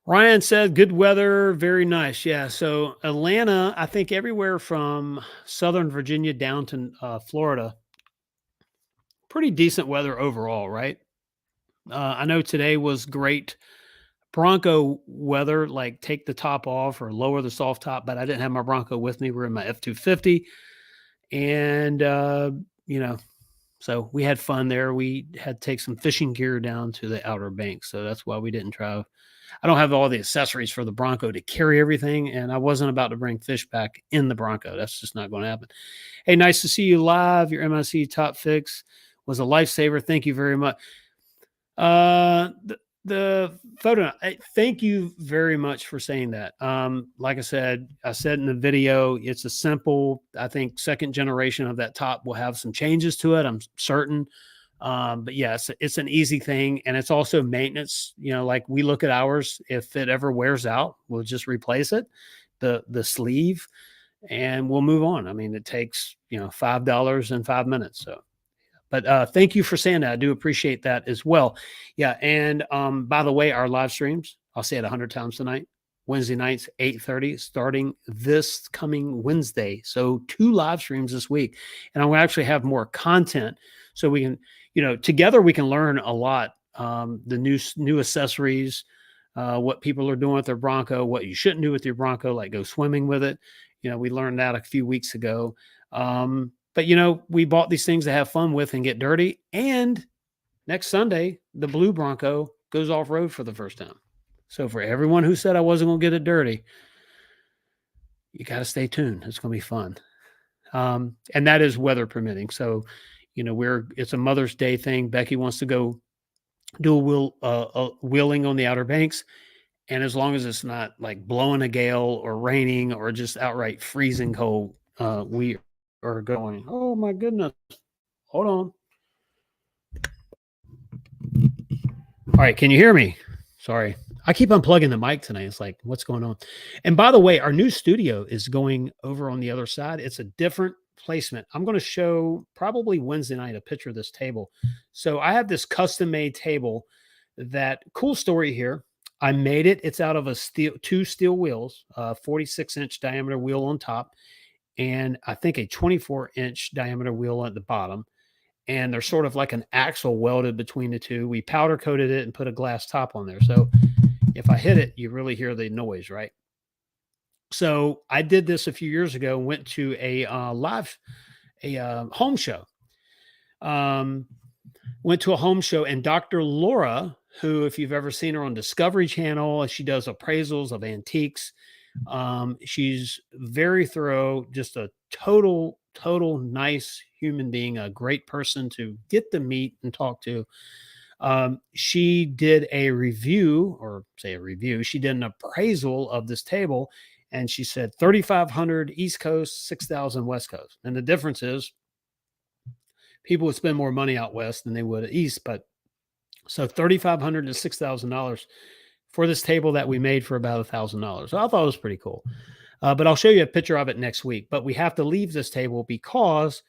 Ryan said, good weather, very nice. Yeah. So Atlanta, I think everywhere from Southern Virginia down to Florida, pretty decent weather overall, right? I know today was great Bronco weather, like take the top off or lower the soft top, but I didn't have my Bronco with me. We're in my F-250. And, you know, so we had fun there. We had to take some fishing gear down to the Outer Banks. So that's why we didn't try. I don't have all the accessories for the Bronco to carry everything. And I wasn't about to bring fish back in the Bronco. That's just not going to happen. Hey, nice to see you live. Your MIC top fix was a lifesaver. Thank you very much. The photo. Thank you very much for saying that. Like I said in the video, it's a simple. I think second generation of that top will have some changes to it. I'm certain. But yes, it's an easy thing, and it's also maintenance. You know, like we look at ours. If it ever wears out, we'll just replace it, the sleeve, and we'll move on. I mean, it takes $5 in 5 minutes. So. But thank you for saying that. I do appreciate that as well. Yeah. And by the way, our live streams, I'll say it 100 times tonight. Wednesday nights, 8:30, starting this coming Wednesday. So 2 live streams this week. And I will actually have more content so we can, together we can learn a lot. The new accessories, what people are doing with their Bronco, what you shouldn't do with your Bronco, like go swimming with it. We learned that a few weeks ago. But we bought these things to have fun with and get dirty. And next Sunday, the blue Bronco goes off road for the first time. So for everyone who said I wasn't going to get it dirty, you got to stay tuned. It's going to be fun. And that is weather permitting. So, it's a Mother's Day thing. Becky wants to go do a wheeling on the Outer Banks. And as long as it's not like blowing a gale or raining or just outright freezing cold, we are going. Oh my goodness. Hold on. All right. Can you hear me? Sorry. I keep unplugging the mic tonight. It's like, what's going on? And by the way, our new studio is going over on the other side. It's a different placement. I'm going to show probably Wednesday night a picture of this table. So I have this custom made table. That cool story here. I made it. It's out of two steel wheels, 46-inch diameter wheel on top, and I think a 24-inch diameter wheel at the bottom. And they're sort of like an axle welded between the two. We powder coated it and put a glass top on there. So if I hit it, you really hear the noise, right? So I did this a few years ago, went to a home show. Went to a home show, and Dr. Laura, who, if you've ever seen her on Discovery Channel, she does appraisals of antiques. She's very thorough, just a total nice human being, a great person to get to meet and talk to. She did a review, she did an appraisal of this table, and she said 3,500 East Coast, 6,000 West Coast. And the difference is people would spend more money out West than they would at East, but so $3,500 to $6,000 for this table that we made for about $1,000. So I thought it was pretty cool. But I'll show you a picture of it next week. But we have to leave this table because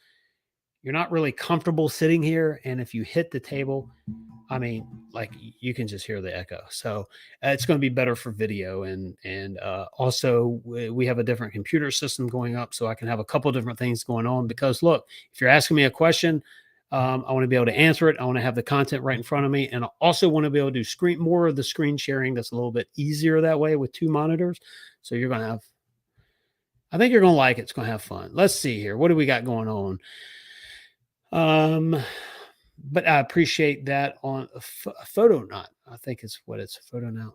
you're not really comfortable sitting here. And if you hit the table, I mean, like you can just hear the echo. So it's going to be better for video. And also we have a different computer system going up, so I can have a couple different things going on. Because look, if you're asking me a question, I want to be able to answer it. I want to have the content right in front of me. And I also want to be able to do more of the screen sharing. That's a little bit easier that way with 2 monitors. So you're going to have, I think you're going to like it. It's going to have fun. Let's see here. What do we got going on? But I appreciate that on a photo knot. I think it's a photo knot.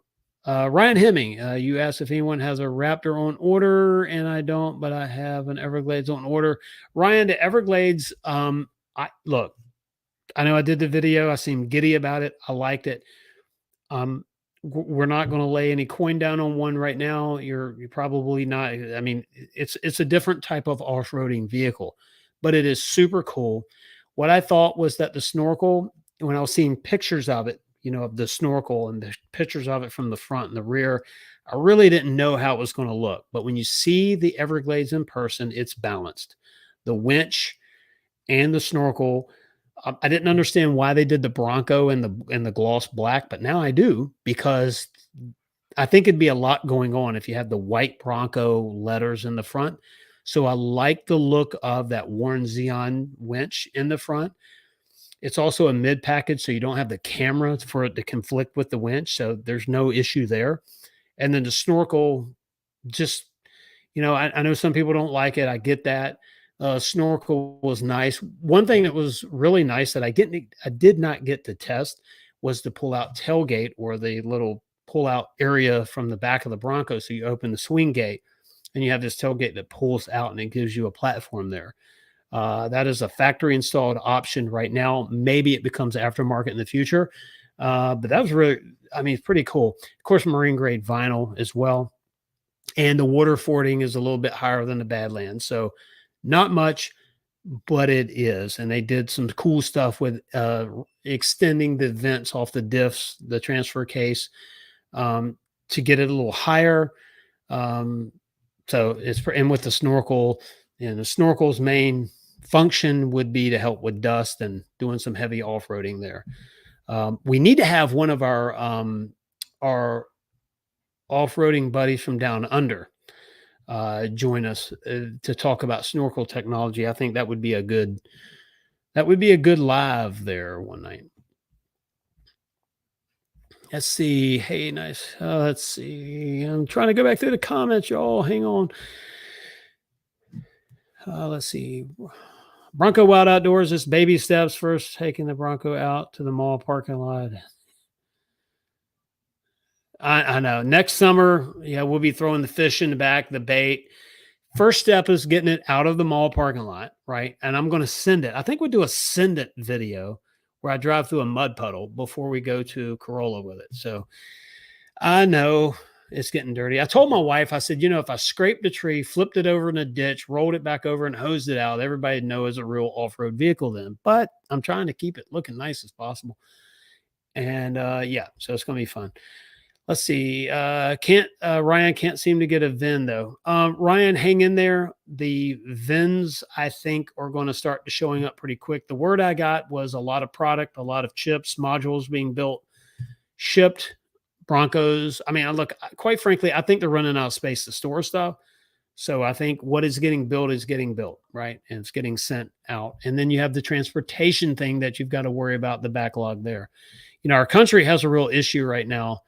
Ryan Hemming, you asked if anyone has a Raptor on order, and I don't, but I have an Everglades on order. Ryan, the Everglades, look, I know I did the video. I seemed giddy about it. I liked it. We're not going to lay any coin down on one right now. You're probably not. I mean, it's a different type of off-roading vehicle, but it is super cool. What I thought was that the snorkel, when I was seeing pictures of it, of the snorkel and the pictures of it from the front and the rear, I really didn't know how it was going to look. But when you see the Everglades in person, it's balanced. The winch and the snorkel. I didn't understand why they did the Bronco and the gloss black, but now I do, because I think it'd be a lot going on if you had the white Bronco letters in the front. So I like the look of that Warren Xeon winch in the front. It's also a mid package, so you don't have the camera for it to conflict with the winch. So there's no issue there. And then the snorkel, just, I know some people don't like it. I get that. Snorkel was nice. One thing that was really nice that I did not get to test was the pull out tailgate, or the little pull out area from the back of the Bronco. So you open the swing gate and you have this tailgate that pulls out and it gives you a platform there. That is a factory installed option right now. Maybe it becomes aftermarket in the future. But that was really, it's pretty cool. Of course, marine grade vinyl as well. And the water fording is a little bit higher than the Badlands. So not much, but it is. And they did some cool stuff with extending the vents off the diffs, the transfer case, to get it a little higher. So and with the snorkel, and the snorkel's main function would be to help with dust and doing some heavy off-roading there. We need to have one of our off-roading buddies from down under join us to talk about snorkel technology. I think that would be a good live there one night. Let's see. Hey, nice. Let's see. I'm trying to go back through the comments, y'all. Hang on. Let's see. Bronco Wild Outdoors, just baby steps. First, taking the Bronco out to the mall parking lot. I know. Next summer, we'll be throwing the fish in the back, the bait. First step is getting it out of the mall parking lot, right? And I'm going to send it. I think we'll do a send it video where I drive through a mud puddle before we go to Corolla with it. So I know it's getting dirty. I told my wife, I said, if I scraped a tree, flipped it over in a ditch, rolled it back over and hosed it out, everybody'd know it's a real off-road vehicle then. But I'm trying to keep it looking nice as possible. And so it's going to be fun. Let's see. Ryan can't seem to get a VIN though. Ryan, hang in there. The VINs, I think, are going to start showing up pretty quick. The word I got was a lot of product, a lot of chips, modules being built, shipped. Broncos. Quite frankly, I think they're running out of space to store stuff. So I think what is getting built, right? And it's getting sent out. And then you have the transportation thing that you've got to worry about, the backlog there. Our country has a real issue right now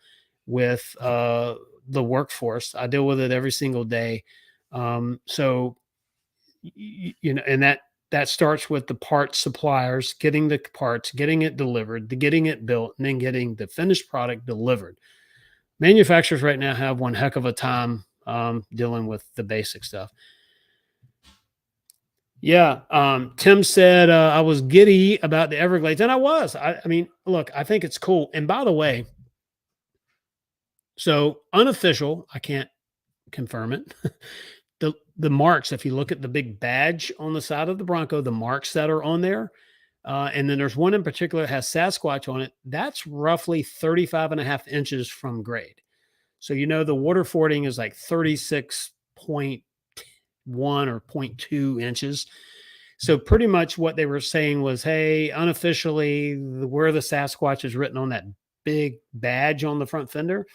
with the workforce. I deal with it every single day. And that starts with the parts suppliers, getting the parts, getting it delivered, getting it built, and then getting the finished product delivered. Manufacturers right now have one heck of a time dealing with the basic stuff. Yeah. Tim said I was giddy about the Everglades, and I was. Look, I think it's cool. And by the way, so unofficial, I can't confirm it. The marks, if you look at the big badge on the side of the Bronco, the marks that are on there, and then there's one in particular that has Sasquatch on it. That's roughly 35 and a half inches from grade. So, the water fording is like 36.1 or 0.2 inches. So pretty much what they were saying was, hey, unofficially, where the Sasquatch is written on that big badge on the front fender,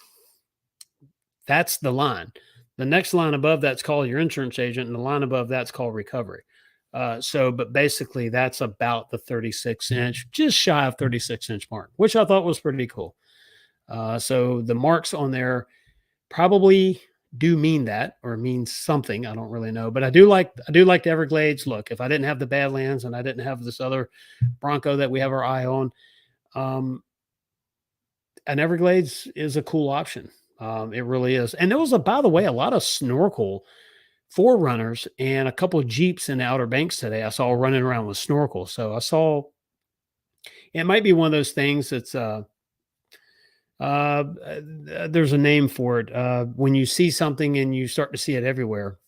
that's the line. The next line above that's called your insurance agent, and the line above that's called recovery. But basically that's about the 36 inch, just shy of 36 inch mark, which I thought was pretty cool. So the marks on there probably do mean that, or mean something. I don't really know, but I do like the Everglades. Look, if I didn't have the Badlands and I didn't have this other Bronco that we have our eye on, an Everglades is a cool option. It really is. And there was, by the way, a lot of snorkel Forerunners and a couple of Jeeps in the Outer Banks today. I saw running around with snorkel. So it might be one of those things that's, there's a name for it. When you see something and you start to see it everywhere.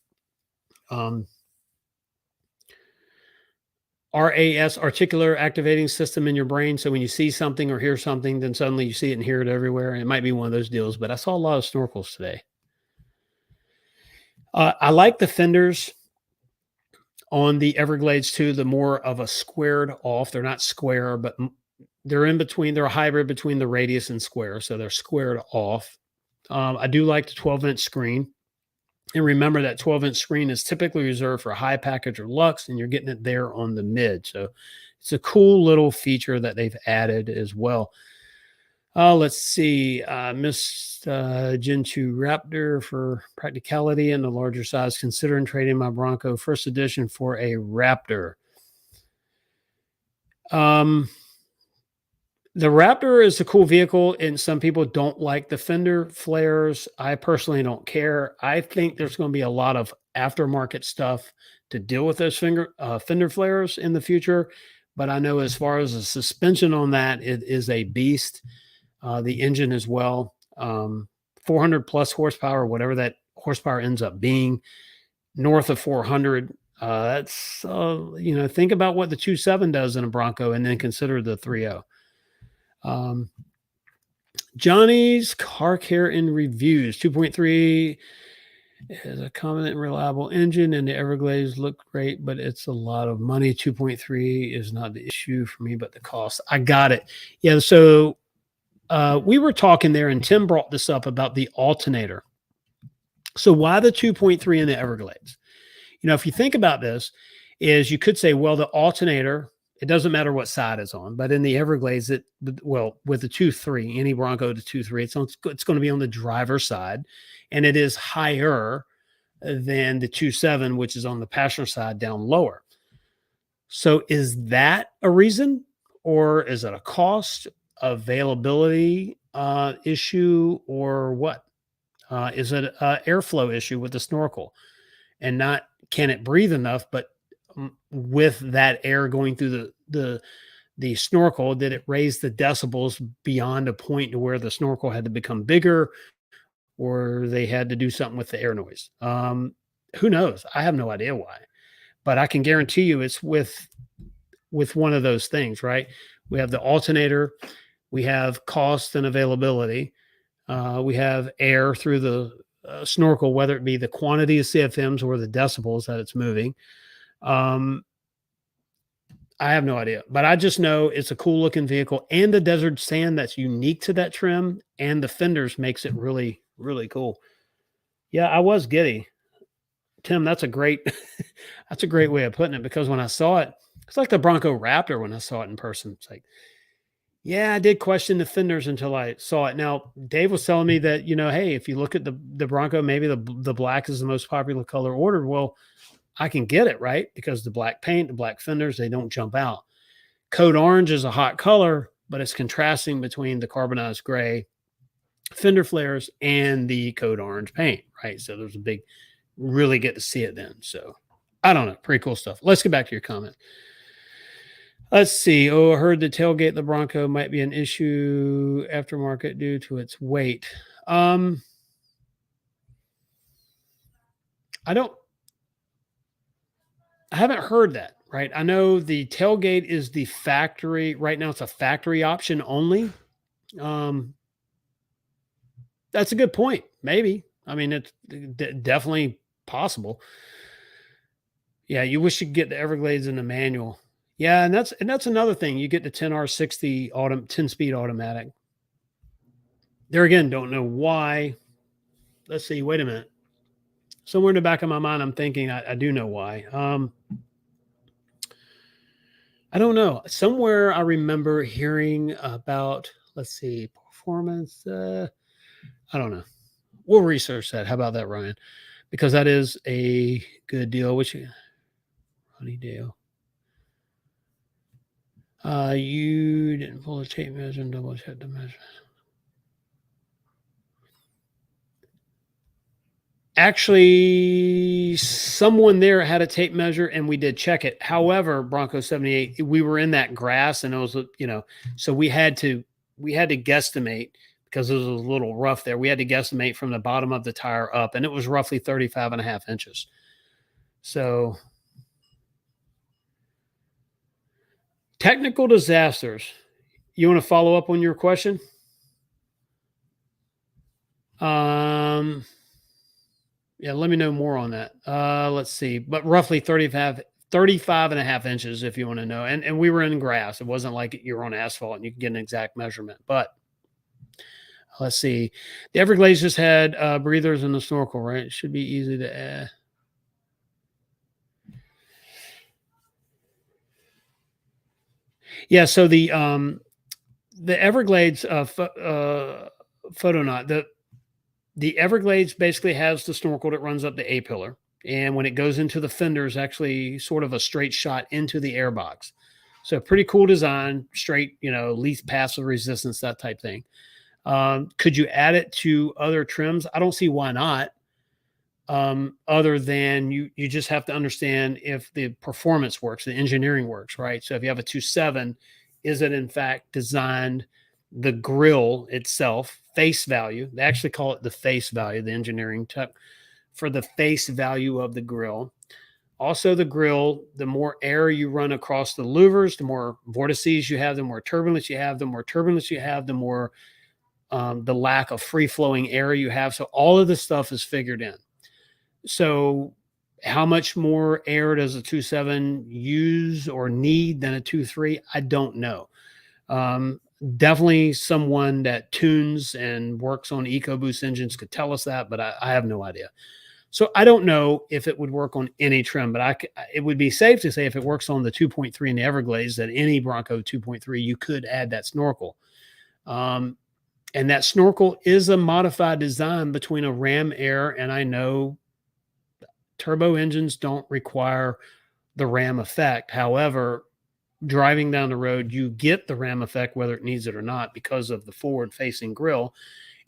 RAS, articular activating system in your brain. So when you see something or hear something, then suddenly you see it and hear it everywhere. And it might be one of those deals, but I saw a lot of snorkels today. I like the fenders on the Everglades too, the more of a squared off. They're not square, but they're in between. They're a hybrid between the radius and square. So they're squared off. I do like the 12-inch screen. And remember that 12-inch screen is typically reserved for high package or luxe, and you're getting it there on the mid. So it's a cool little feature that they've added as well. Let's see. Miss Gentoo Raptor for practicality and the larger size. Considering trading my Bronco first edition for a Raptor. The Raptor is a cool vehicle, and some people don't like the fender flares. I personally don't care. I think there's going to be a lot of aftermarket stuff to deal with those fender flares in the future. But I know as far as the suspension on that, it is a beast. The engine as well, 400 plus horsepower, whatever that horsepower ends up being, north of 400. That's, think about what the 2.7 does in a Bronco and then consider the 3.0. Johnny's Car Care and Reviews 2.3 is a common and reliable engine, and the Everglades look great, but it's a lot of money. 2.3 is not the issue for me, but the cost. I got it. Yeah. So we were talking there, and Tim brought this up about the alternator. So why the 2.3 in the Everglades? If you think about this, is you could say, well, the alternator, it doesn't matter what side it's on, but in the Everglades, with the 2.3, any Bronco to 2.3, it's going to be on the driver's side, and it is higher than the 2.7, which is on the passenger side down lower. So is that a reason, or is it a cost, availability issue, or what? Is it an airflow issue with the snorkel, and not can it breathe enough, but with that air going through the snorkel, did it raise the decibels beyond a point to where the snorkel had to become bigger, or they had to do something with the air noise? Who knows? I have no idea why, but I can guarantee you it's with one of those things, right? We have the alternator, we have cost and availability, we have air through the snorkel, whether it be the quantity of CFMs or the decibels that it's moving. I have no idea, but I just know it's a cool looking vehicle, and the desert sand that's unique to that trim and the fenders makes it really, really cool. Yeah, I was giddy. Tim, that's a great that's a great way of putting it, because when I saw it, it's like the Bronco Raptor when I saw it in person. It's like, yeah, I did question the fenders until I saw it. Now, Dave was telling me that, hey, if you look at the Bronco, maybe the black is the most popular color ordered. Well, I can get it, right? Because the black paint, the black fenders, they don't jump out. Code orange is a hot color, but it's contrasting between the carbonized gray fender flares and the code orange paint, right? So there's a big, really get to see it then. So I don't know. Pretty cool stuff. Let's get back to your comment. Let's see. Oh, I heard the tailgate of the Bronco might be an issue aftermarket due to its weight. I haven't heard that, right? I know the tailgate is the factory. Right now, it's a factory option only. That's a good point. Maybe. I mean, it's definitely possible. Yeah, you wish you could get the Everglades in the manual. Yeah, and that's another thing. You get the 10R60 10-speed automatic. There again, don't know why. Let's see. Wait a minute. Somewhere in the back of my mind, I'm thinking I do know why. I don't know. Somewhere I remember hearing about, let's see, performance. I don't know. We'll research that. How about that, Ryan? Because that is a good deal. Ronnie Dale. You didn't pull the tape measure and double check the measurement. Actually, someone there had a tape measure and we did check it. However, Bronco 78, we were in that grass and it was, so we had to guesstimate, because it was a little rough there. We had to guesstimate from the bottom of the tire up, and it was roughly 35.5 inches. So Technical disasters. You want to follow up on your question? Yeah, let me know more on that. Let's see, but roughly 35 and a half inches if you want to know. And we were in grass. It wasn't like you were on asphalt and you could get an exact measurement. But let's see. The Everglades just had breathers in the snorkel, right? It should be easy to add. Yeah, so the Everglades photonaut, the Everglades basically has the snorkel that runs up the A pillar. And when it goes into the fender, is actually sort of a straight shot into the airbox. So pretty cool design, straight, least passive resistance, that type thing. Could you add it to other trims? I don't see why not. Other than you just have to understand if the performance works, the engineering works, right? So if you have a 2.7, is it in fact designed the grill itself, face value? They actually call it the face value, the engineering tech for the face value of the grill. Also, the grill, the more air you run across the louvers, the more vortices you have, the more turbulence you have, the more the lack of free flowing air you have. So all of this stuff is figured in. So how much more air does a 2.7 use or need than a 2.3? I don't know. Definitely someone that tunes and works on EcoBoost engines could tell us that, but I have no idea. So I don't know if it would work on any trim, but it would be safe to say if it works on the 2.3 in the Everglades, that any Bronco 2.3, you could add that snorkel. And that snorkel is a modified design between a ram air, and I know turbo engines don't require the ram effect. However, driving down the road, you get the ram effect whether it needs it or not because of the forward-facing grill.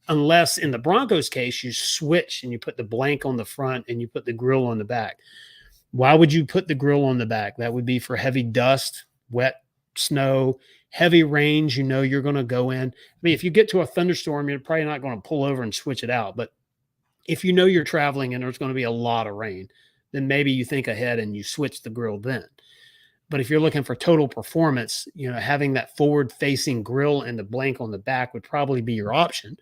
Unless in the Broncos case, you switch and you put the blank on the front and you put the grill on the back. Why would you put the grill on the back? That would be for heavy dust, wet snow, heavy rains. You're going to go in. I mean, if you get to a thunderstorm, you're probably not going to pull over and switch it out. But if you're traveling and there's going to be a lot of rain, then maybe you think ahead and you switch the grill then. But if you're looking for total performance, having that forward-facing grill and the blank on the back would probably be your option.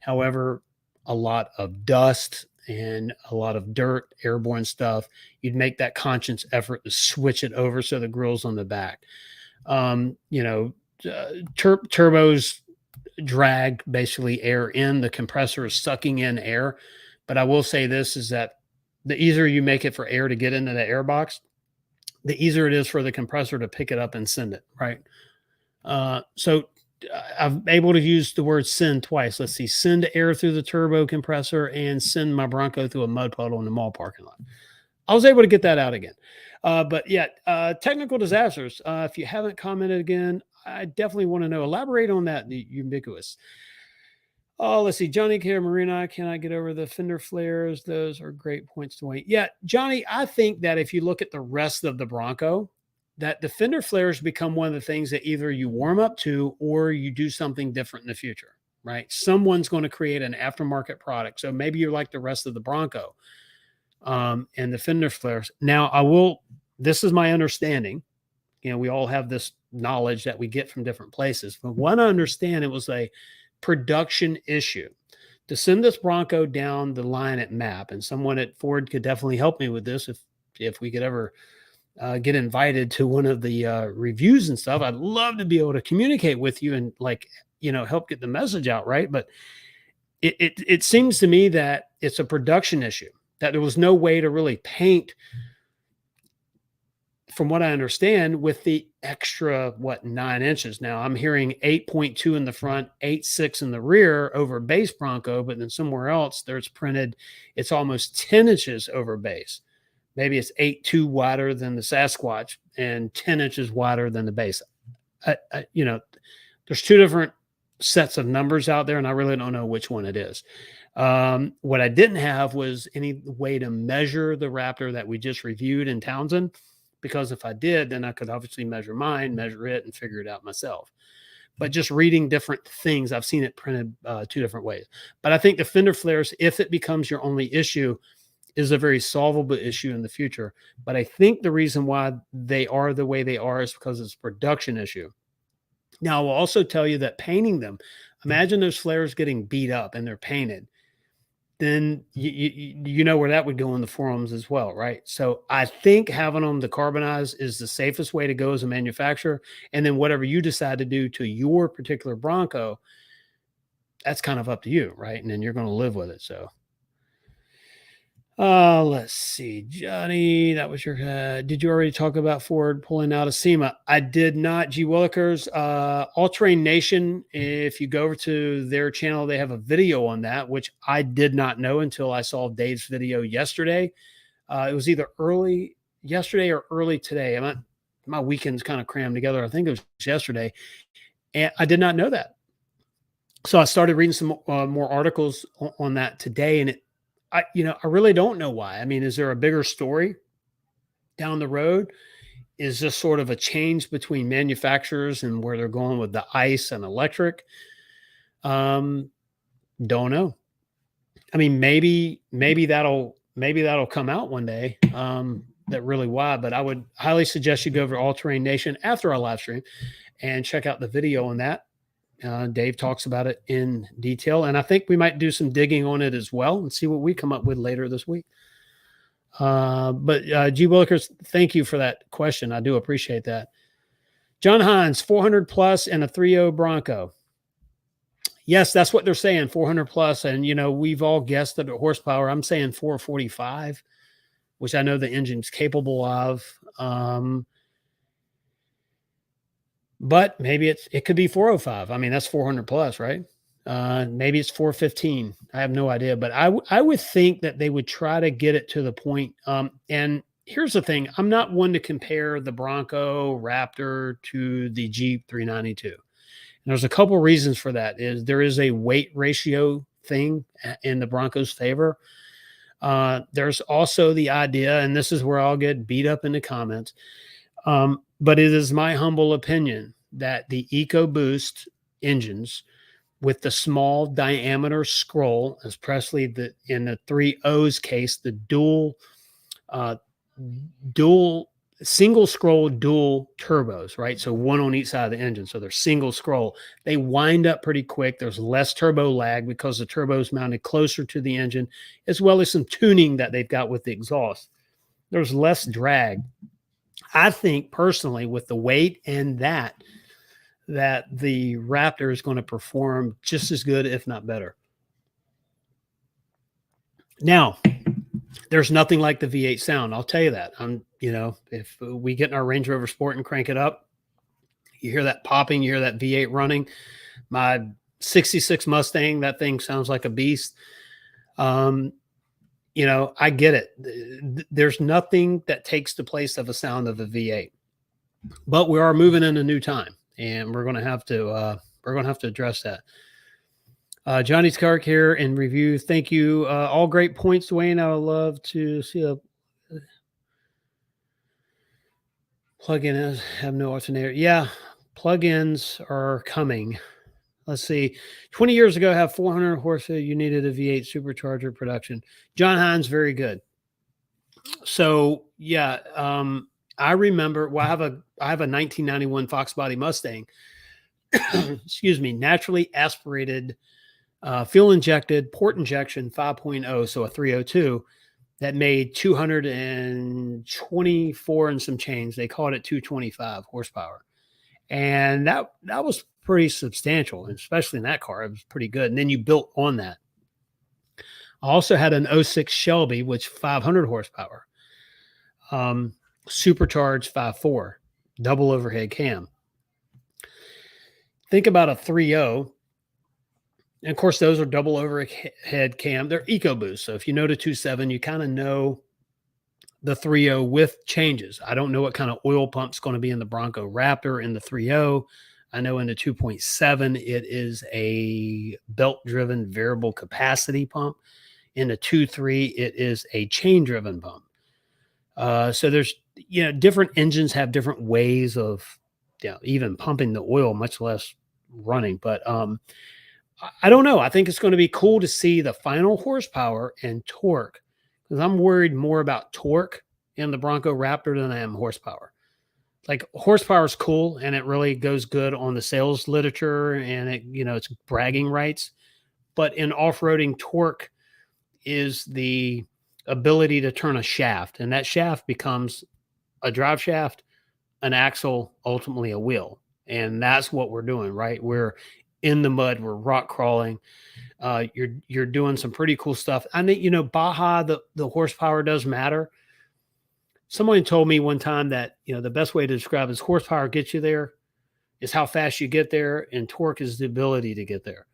However, a lot of dust and a lot of dirt, airborne stuff, you'd make that conscious effort to switch it over so the grill's on the back. Turbos drag basically air in. The compressor is sucking in air. But I will say this is that the easier you make it for air to get into the airbox, the easier it is for the compressor to pick it up and send it, right? So I'm able to use the word send twice. Let's see, send air through the turbo compressor and send my Bronco through a mud puddle in the mall parking lot. I was able to get that out again. But yeah, technical disasters. If you haven't commented again, I definitely want to know. Elaborate on that, the ubiquitous. Oh, let's see. Johnny Marina, can I get over the fender flares? Those are great points to wait. Yeah, Johnny, I think that if you look at the rest of the Bronco, that the fender flares become one of the things that either you warm up to or you do something different in the future, right? Someone's going to create an aftermarket product. So maybe you're like the rest of the Bronco and the fender flares. Now, this is my understanding. We all have this knowledge that we get from different places. But what I understand, it was a production issue to send this Bronco down the line at MAP, and someone at Ford could definitely help me with this if we could ever get invited to one of the reviews and stuff. I'd love to be able to communicate with you and help get the message out, right? But it seems to me that it's a production issue, that there was no way to really paint, from what I understand, with the extra, 9 inches. Now I'm hearing 8.2 in the front, 8.6 in the rear over base Bronco, but then somewhere else there's printed, it's almost 10 inches over base. Maybe it's 8.2 wider than the Sasquatch and 10 inches wider than the base. There's two different sets of numbers out there, and I really don't know which one it is. What I didn't have was any way to measure the Raptor that we just reviewed in Townsend, because if I did, then I could obviously measure mine, measure it, and figure it out myself. But just reading different things, I've seen it printed two different ways. But I think the fender flares, if it becomes your only issue, is a very solvable issue in the future. But I think the reason why they are the way they are is because it's a production issue. Now, I will also tell you that painting them, imagine those flares getting beat up and they're painted. Then you know where that would go in the forums as well, right? So I think having them decarbonize is the safest way to go as a manufacturer. And then whatever you decide to do to your particular Bronco, that's kind of up to you, right? And then you're going to live with it. So let's see, Johnny, that was your, did you already talk about Ford pulling out of SEMA? I did not. G Willikers, All Terrain Nation, if you go over to their channel, they have a video on that, which I did not know until I saw Dave's video yesterday. It was either early yesterday or early today. My weekend's kind of crammed together. I think it was yesterday. And I did not know that. So I started reading some more articles on that today, and I really don't know why. I mean, is there a bigger story down the road? Is this sort of a change between manufacturers and where they're going with the ICE and electric? Don't know. I mean, maybe that'll come out one day. That really why, but I would highly suggest you go over to All Terrain Nation after our live stream and check out the video on that. Dave talks about it in detail, and I think we might do some digging on it as well and see what we come up with later this week. But G. Willikers, thank you for that question. I do appreciate that. John Hines, 400 plus and a 3.0 Bronco. Yes, that's what they're saying, 400 plus. And, we've all guessed at the horsepower. I'm saying 445, which I know the engine's capable of. But maybe it could be 405. I mean, that's 400 plus, right? Maybe it's 415. I have no idea, but I would think that they would try to get it to the point. And here's the thing. I'm not one to compare the Bronco Raptor to the Jeep 392. And there's a couple reasons for that. There is a weight ratio thing in the Bronco's favor. There's also the idea, and this is where I'll get beat up in the comments, but it is my humble opinion that the EcoBoost engines with the small diameter scroll, especially in the 3.0's case, the dual single scroll dual turbos, right? So one on each side of the engine. So they're single scroll. They wind up pretty quick. There's less turbo lag because the turbo is mounted closer to the engine, as well as some tuning that they've got with the exhaust. There's less drag. I think personally, with the weight and that the Raptor is going to perform just as good, if not better. Now, there's nothing like the V8 sound. I'll tell you that. If we get in our Range Rover Sport and crank it up, you hear that popping, you hear that V8 running. My 66 Mustang, that thing sounds like a beast. I get it. There's nothing that takes the place of a sound of a V8. But we are moving in a new time, and we're going to have to address that. Johnny's Clark here in review. Thank you. All great points, Dwayne. I would love to see a plug-in have no alternator. Yeah, plug-ins are coming. Let's see. 20 years ago, have 400 horsepower. You needed a V8 supercharger production. John Hines, very good. So yeah, I remember. Well, I have a 1991 Fox Body Mustang. Excuse me, naturally aspirated, fuel injected, port injection 5.0, so a 302 that made 224 and some change. They called it 225 horsepower, and that was pretty substantial, especially in that car. It was pretty good. And then you built on that. I also had an 06 Shelby, which 500 horsepower, supercharged 5.4, double overhead cam. Think about a 3.0. And of course, those are double overhead cam. They're EcoBoost. So if you know the 2.7, you kind of know the 3.0 with changes. I don't know what kind of oil pump's going to be in the Bronco Raptor in the 3.0. I know in the 2.7, it is a belt-driven variable capacity pump. In the 2.3, it is a chain-driven pump. So there's, different engines have different ways of, even pumping the oil, much less running. But I don't know. I think it's going to be cool to see the final horsepower and torque because I'm worried more about torque in the Bronco Raptor than I am horsepower. Like horsepower is cool and it really goes good on the sales literature and it's bragging rights. But in off-roading, torque is the ability to turn a shaft, and that shaft becomes a drive shaft, an axle, ultimately a wheel. And that's what we're doing, right? We're in the mud, we're rock crawling. You're doing some pretty cool stuff. I think Baja, the horsepower does matter. Someone told me one time that the best way to describe is horsepower gets you there, is how fast you get there, and torque is the ability to get there.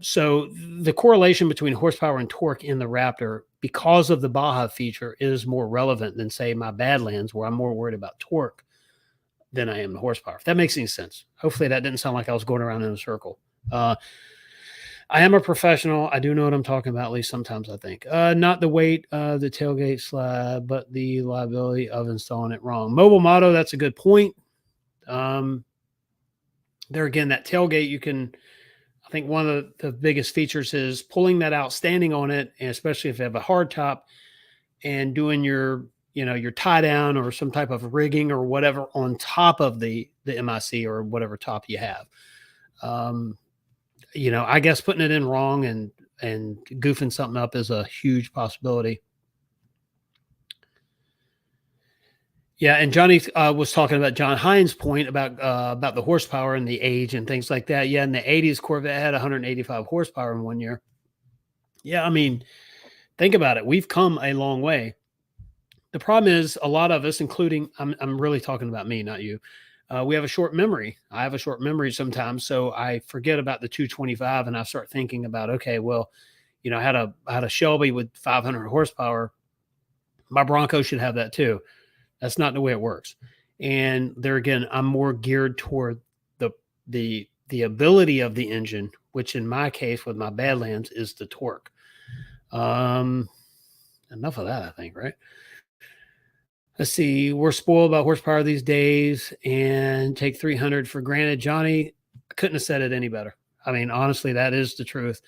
So the correlation between horsepower and torque in the Raptor, because of the Baja feature, is more relevant than, say, my Badlands, where I'm more worried about torque than I am the horsepower. If that makes any sense. Hopefully that didn't sound like I was going around in a circle. I am a professional. I do know what I'm talking about, at least sometimes, I think. Not the weight of the tailgate slab, but the liability of installing it wrong. Mobile Motto, that's a good point. There again, that tailgate, I think one of the biggest features is pulling that out, standing on it, and especially if you have a hard top, and doing your tie down or some type of rigging or whatever on top of the MIC or whatever top you have. I guess putting it in wrong and goofing something up is a huge possibility. Yeah, and Johnny was talking about John Hines' point about the horsepower and the age and things like that. Yeah, in the 80s, Corvette had 185 horsepower in 1 year. Yeah, I mean, think about it. We've come a long way. The problem is a lot of us, including I'm really talking about me, not you. We have a short memory. I have a short memory sometimes, so I forget about the 225, and I start thinking about, okay, well, I had a Shelby with 500 horsepower. My Bronco should have that too. That's not the way it works. And there again, I'm more geared toward the ability of the engine, which in my case with my Badlands is the torque. Enough of that, I think, right? Let's see. We're spoiled by horsepower these days and take 300 for granted. Johnny, I couldn't have said it any better. I mean, honestly, that is the truth.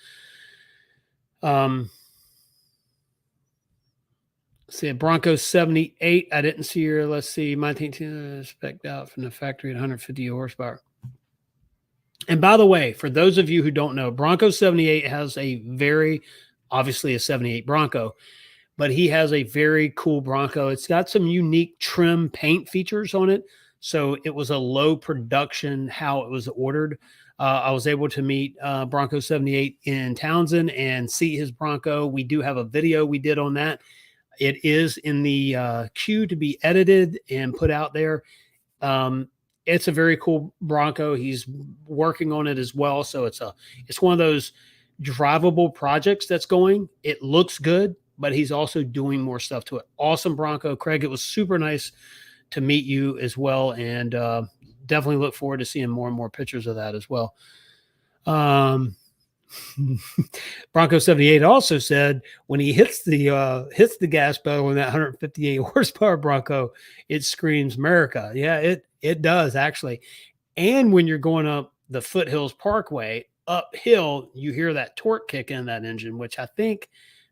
See, a Bronco 78. I didn't see her. Let's see. My team spec'd out from the factory at 150 horsepower. And by the way, for those of you who don't know, Bronco 78 has obviously a 78 Bronco, but he has a very cool Bronco. It's got some unique trim paint features on it. So it was a low production how it was ordered. I was able to meet Bronco 78 in Townsend and see his Bronco. We do have a video we did on that. It is in the queue to be edited and put out there. It's a very cool Bronco. He's working on it as well. So it's one of those drivable projects that's going. It looks good, but he's also doing more stuff to it. Awesome Bronco. Craig, it was super nice to meet you as well. And definitely look forward to seeing more and more pictures of that as well. Bronco 78 also said when he hits the gas pedal in that 158 horsepower Bronco, it screams America. Yeah, it does actually. And when you're going up the Foothills Parkway uphill, you hear that torque kick in that engine, which I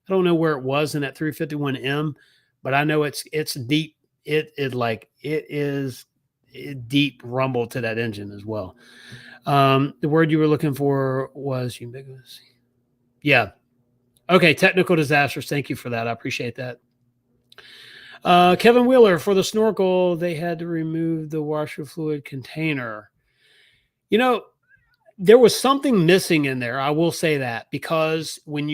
don't know where it was in that 351M, but I know it's deep. It is a deep rumble to that engine as well. The word you were looking for was ubiquitous. Yeah. Okay. Technical disasters. Thank you for that. I appreciate that. Kevin Wheeler, for the snorkel, they had to remove the washer fluid container. There was something missing in there. I will say that, because when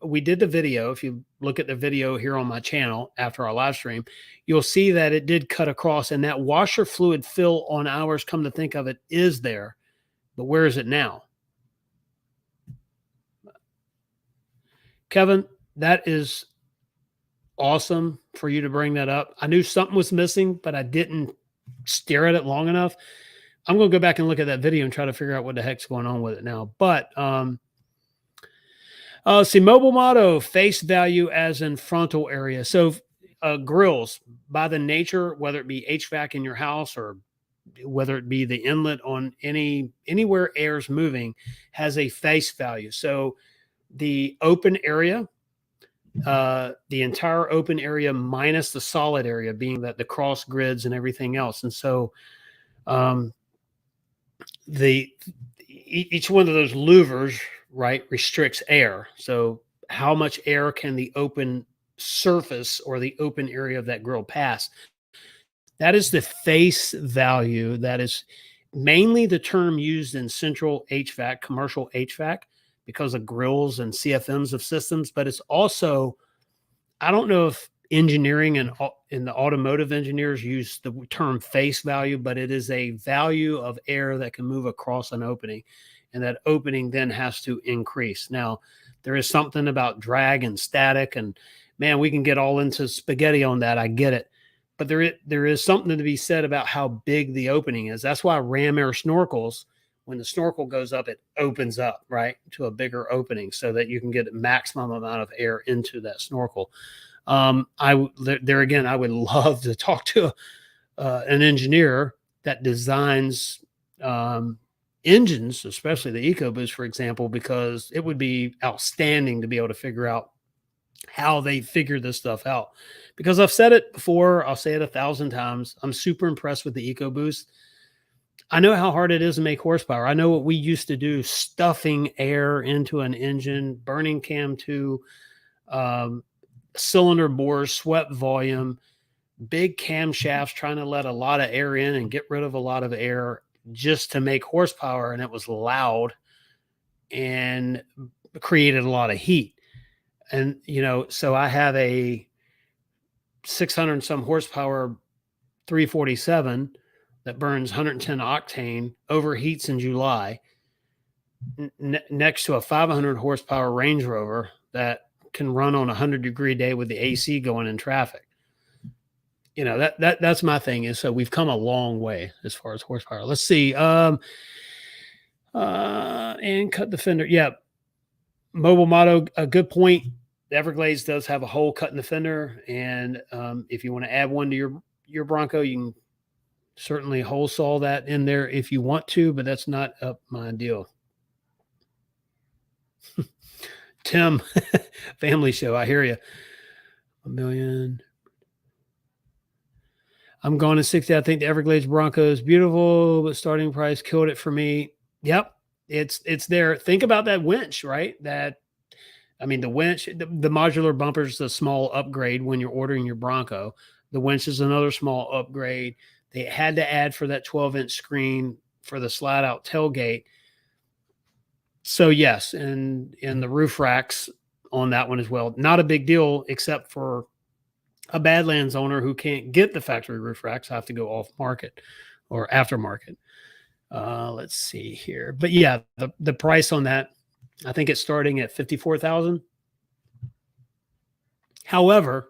we did the video, if you look at the video here on my channel after our live stream, you'll see that it did cut across, and that washer fluid fill on ours, come to think of it, is there. But where is it now? Kevin, that is awesome for you to bring that up. I knew something was missing, but I didn't stare at it long enough. I'm going to go back and look at that video and try to figure out what the heck's going on with it now. But see, Mobile Motto, face value as in frontal area. So grills, by the nature, whether it be HVAC in your house or whether it be the inlet on anywhere air's moving, has a face value. So the open area, the entire open area minus the solid area, being that the cross grids and everything else. And so um, the each one of those louvers, right, restricts air. So how much air can the open surface or the open area of that grill pass? That is the face value. That is mainly the term used in central HVAC, commercial HVAC, because of grills and CFMs of systems. But it's also, I don't know if engineering and in the automotive engineers use the term face value, but it is a value of air that can move across an opening, and that opening then has to increase. Now, there is something about drag and static, and man, we can get all into spaghetti on that. I get it. But there is something to be said about how big the opening is. That's why ram air snorkels, when the snorkel goes up, it opens up, right, to a bigger opening so that you can get a maximum amount of air into that snorkel. There again, I would love to talk to an engineer that designs engines, especially the EcoBoost, for example, because it would be outstanding to be able to figure out how they figure this stuff out. Because I've said it before, I'll say it 1,000 times. I'm super impressed with the EcoBoost. I know how hard it is to make horsepower. I know what we used to do, stuffing air into an engine, burning cam to cylinder bores, swept volume, big camshafts, trying to let a lot of air in and get rid of a lot of air just to make horsepower. And it was loud and created a lot of heat. And, so I have a 600 and some horsepower 347 that burns 110 octane, overheats in July, next to a 500 horsepower Range Rover that can run on a 100-degree day with the AC going in traffic. That's my thing is, so we've come a long way as far as horsepower. Let's see. And cut the fender. Yeah. Mobile Motto, a good point. The Everglades does have a hole cut in the fender. And if you want to add one to your Bronco, you can certainly hole saw that in there if you want to, but that's not up my deal. Tim, family show. I hear you. $1 million. I'm going to 60. I think the Everglades Bronco is beautiful, but starting price killed it for me. Yep. It's there. Think about that winch, right? The winch, the modular bumper is a small upgrade when you're ordering your Bronco. The winch is another small upgrade. They had to add for that 12-inch screen for the slide out tailgate. So yes, and the roof racks on that one as well. Not a big deal, except for a Badlands owner who can't get the factory roof racks, have to go off market or aftermarket. Let's see here. But yeah, the price on that, I think it's starting at $54,000. However,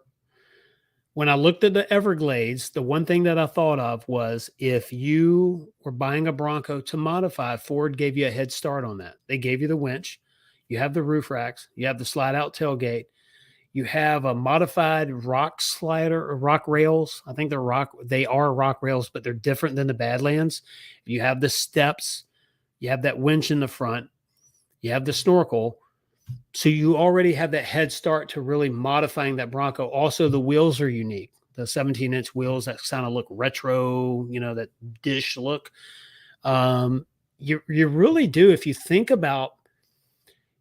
when I looked at the Everglades, the one thing that I thought of was if you were buying a Bronco to modify, Ford gave you a head start on that. They gave you the winch, you have the roof racks, you have the slide out tailgate, you have a modified rock slider or rock rails. I think they are rock rails, but they're different than the Badlands. You have the steps, you have that winch in the front, you have the snorkel. So you already have that head start to really modifying that Bronco. Also, the wheels are unique. The 17-inch wheels that kind of look retro, that dish look. You really do. If you think about,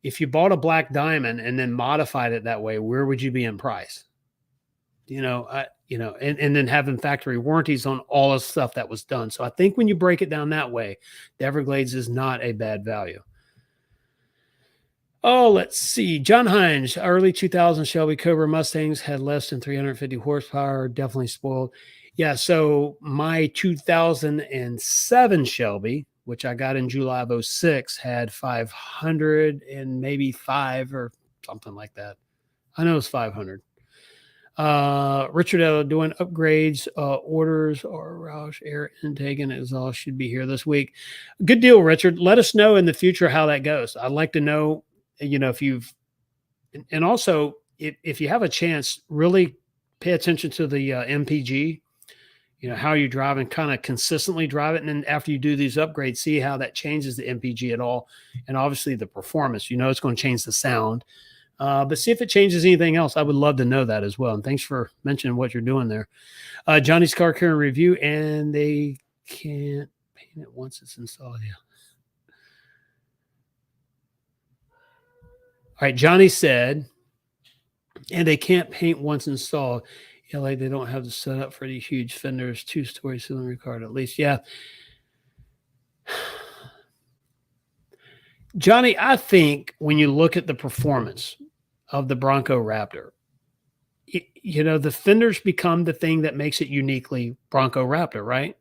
if you bought a Black Diamond and then modified it that way, where would you be in price? And then having factory warranties on all the stuff that was done. So I think when you break it down that way, the Everglades is not a bad value. Oh, let's see. John Hines, early 2000 Shelby Cobra Mustangs had less than 350 horsepower. Definitely spoiled. Yeah, so my 2007 Shelby, which I got in July of 06, had 500 and maybe 5 or something like that. I know it's 500. Richard doing upgrades, orders, or Roush air intake and exhaust should be here this week. Good deal, Richard. Let us know in the future how that goes. I'd like to know, if you've, and also if you have a chance, really pay attention to the MPG, how you drive and kind of consistently drive it. And then after you do these upgrades, see how that changes the MPG at all. And obviously the performance, it's going to change the sound. But see if it changes anything else. I would love to know that as well. And thanks for mentioning what you're doing there. Johnny's Car Care Review, and they can't paint it once it's installed. Yeah. All right. Johnny said, and they can't paint once installed. Yeah, like they don't have the setup for these huge fenders, 2-story cylinder card at least. Yeah. Johnny, I think when you look at the performance of the Bronco Raptor, the fenders become the thing that makes it uniquely Bronco Raptor, right?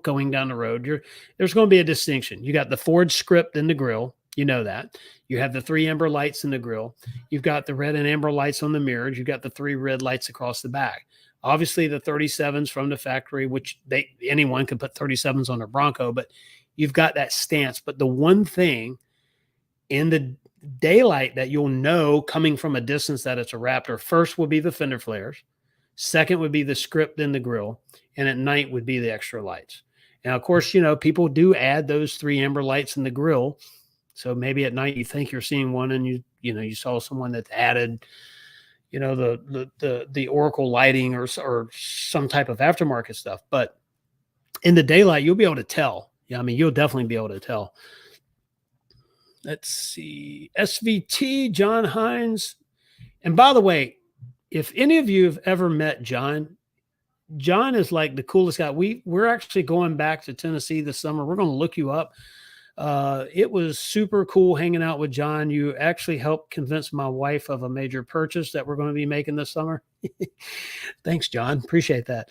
Going down the road, there's going to be a distinction. You got the Ford script in the grill. You know that. You have the 3 amber lights in the grill. You've got the red and amber lights on the mirrors. You've got the 3 red lights across the back. Obviously, the 37s from the factory, which anyone can put 37s on a Bronco, but you've got that stance. But the one thing in the daylight that you'll know coming from a distance that it's a Raptor, first would be the fender flares. Second would be the script in the grill. And at night would be the extra lights. Now, of course, people do add those 3 amber lights in the grill. So maybe at night you think you're seeing one, and you saw someone that added, the Oracle lighting or some type of aftermarket stuff. But in the daylight, you'll be able to tell. Yeah, I mean, you'll definitely be able to tell. Let's see. SVT, John Hines. And by the way, if any of you have ever met John is like the coolest guy. We're actually going back to Tennessee this summer. We're going to look you up. It was super cool hanging out with John. You actually helped convince my wife of a major purchase that we're going to be making this summer. Thanks, John. Appreciate that.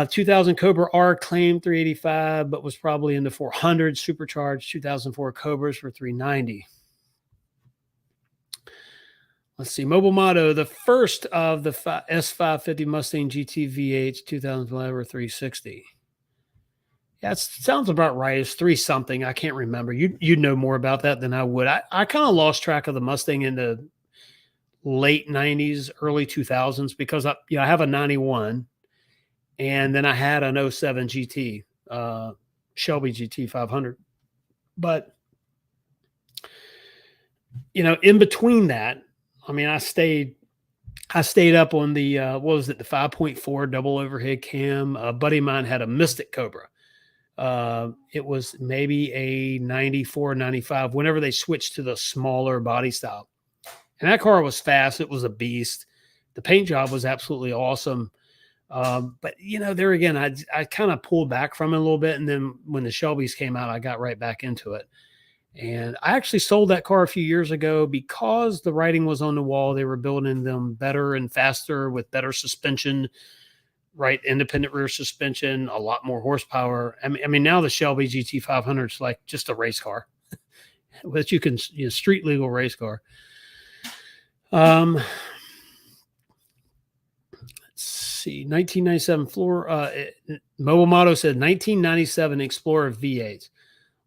2000 Cobra R claimed 385, but was probably in the 400 supercharged. 2004 Cobras for 390. Let's see. Mobile Motto, the first of the S550 Mustang GT V8 2011 360. Yeah, it sounds about right. It's 3 something. I can't remember. You'd know more about that than I would. I kind of lost track of the Mustang in the late 90s, early 2000s because I have a 91. And then I had an 07 GT, Shelby GT 500. But, in between that, I mean, I stayed up on the, the 5.4 double overhead cam. A buddy of mine had a Mystic Cobra. It was maybe a 94, 95, whenever they switched to the smaller body style. And that car was fast. It was a beast. The paint job was absolutely awesome. But there again, I kind of pulled back from it a little bit. And then when the Shelbys came out, I got right back into it. And I actually sold that car a few years ago because the writing was on the wall. They were building them better and faster with better suspension, right? Independent rear suspension, a lot more horsepower. I mean, now the Shelby GT 500 is like just a race car, but you can, street legal race car. Let's see, 1997 Mobile Motto said 1997 Explorer V8,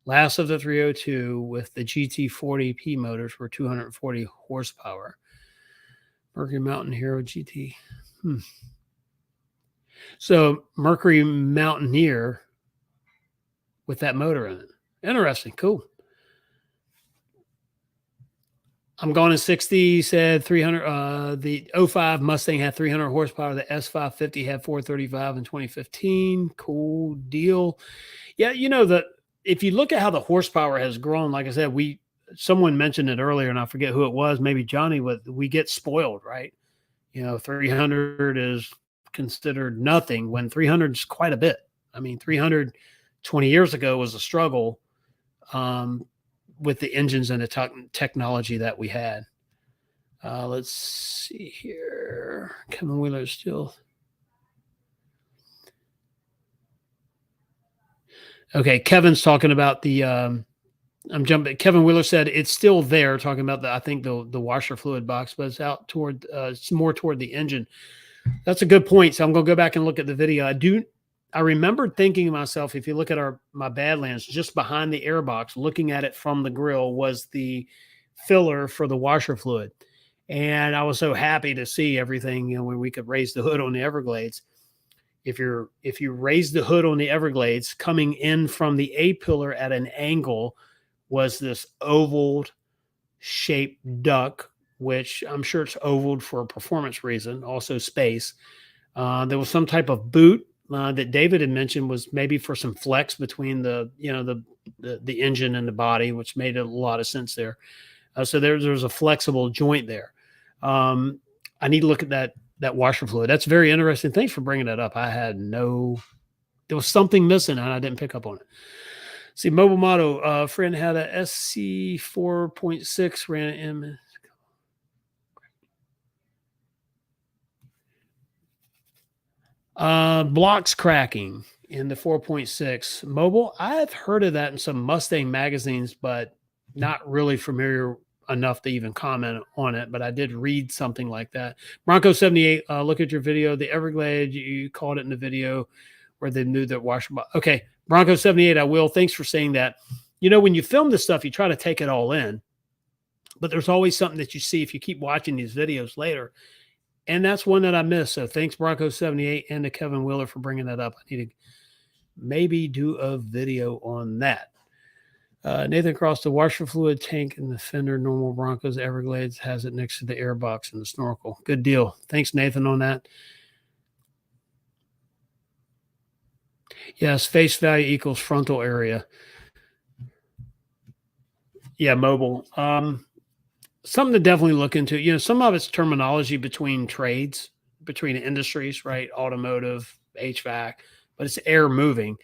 last of the 302 with the GT40P motors for 240 horsepower. Mercury Mountain Hero GT. So Mercury Mountaineer with that motor in it. Interesting. Cool. I'm going to 60, said 300. The 05 Mustang had 300 horsepower. The S550 had 435 in 2015. Cool deal. Yeah, if you look at how the horsepower has grown, like I said, someone mentioned it earlier, and I forget who it was, maybe Johnny, we get spoiled, right? 300 is considered nothing when 300 is quite a bit. I mean, 300 20 years ago was a struggle. With the engines and the technology that we had. Let's see here. Kevin Wheeler is still. Okay, Kevin's talking about the. I'm jumping. Kevin Wheeler said it's still there, talking about I think the washer fluid box, but it's out toward. It's more toward the engine. That's a good point. So I'm going to go back and look at the video. I remembered thinking to myself, if you look at my Badlands, just behind the airbox, looking at it from the grill was the filler for the washer fluid. And I was so happy to see everything, when we could raise the hood on the Everglades. If you raise the hood on the Everglades, coming in from the A-pillar at an angle was this oval shaped duct which I'm sure it's ovaled for a performance reason, also space. There was some type of boot that David had mentioned was maybe for some flex between the engine and the body, which made a lot of sense there. So there's a flexible joint there. I need to look at that washer fluid. That's very interesting. Thanks for bringing that up. There was something missing and I didn't pick up on it. See, Mobile Motto, friend had a SC 4.6 ran in. Blocks cracking in the 4.6 mobile. I've heard of that in some Mustang magazines, but not really familiar enough to even comment on it. But I did read something like that. Bronco 78, look at your video. The Everglades, you called it in the video where they knew that washer. Okay, Bronco 78, I will. Thanks for saying that. When you film this stuff, you try to take it all in, but there's always something that you see if you keep watching these videos later. And that's one that I missed. So thanks, Bronco 78 and to Kevin Wheeler for bringing that up. I need to maybe do a video on that. Nathan Cross, the washer fluid tank in the fender, normal Broncos Everglades has it next to the air box and the snorkel. Good deal. Thanks, Nathan, on that. Yes, face value equals frontal area. Yeah, mobile. Something to definitely look into. Some of it's terminology between trades, between industries, right? Automotive, HVAC, but it's air moving.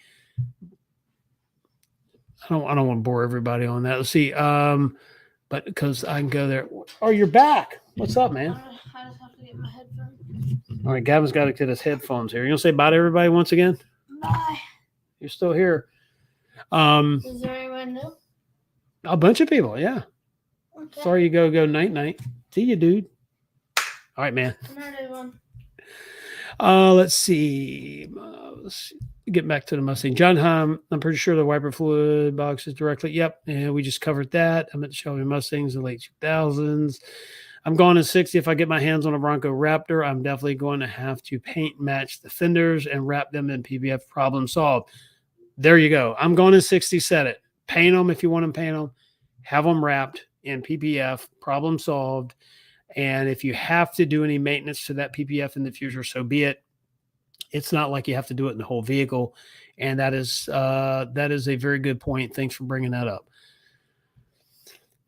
I don't want to bore everybody on that. Let's see. But because I can go there. Oh, you're back. What's up, man? I just have to get my headphones. All right, Gavin's got to get his headphones here. You gonna say bye to everybody once again? Bye. You're still here. Is there anyone new? A bunch of people, yeah. Okay. Sorry you go night. See you, dude. All right, man. Another one. Let's see. Get back to the Mustang. John Hamm, I'm pretty sure the wiper fluid box is directly. Yep. And we just covered that. I'm at the Shelby Mustangs in the late 2000s. I'm going to 60. If I get my hands on a Bronco Raptor, I'm definitely going to have to paint match the fenders and wrap them in PBF. Problem solved. There you go. I'm going to 60. Set it. Paint them if you want them paint them. Have them wrapped in PPF. Problem solved. And if you have to do any maintenance to that PPF in the future, so be it. It's not like you have to do it in the whole vehicle. And that is a very good point. Thanks for bringing that up.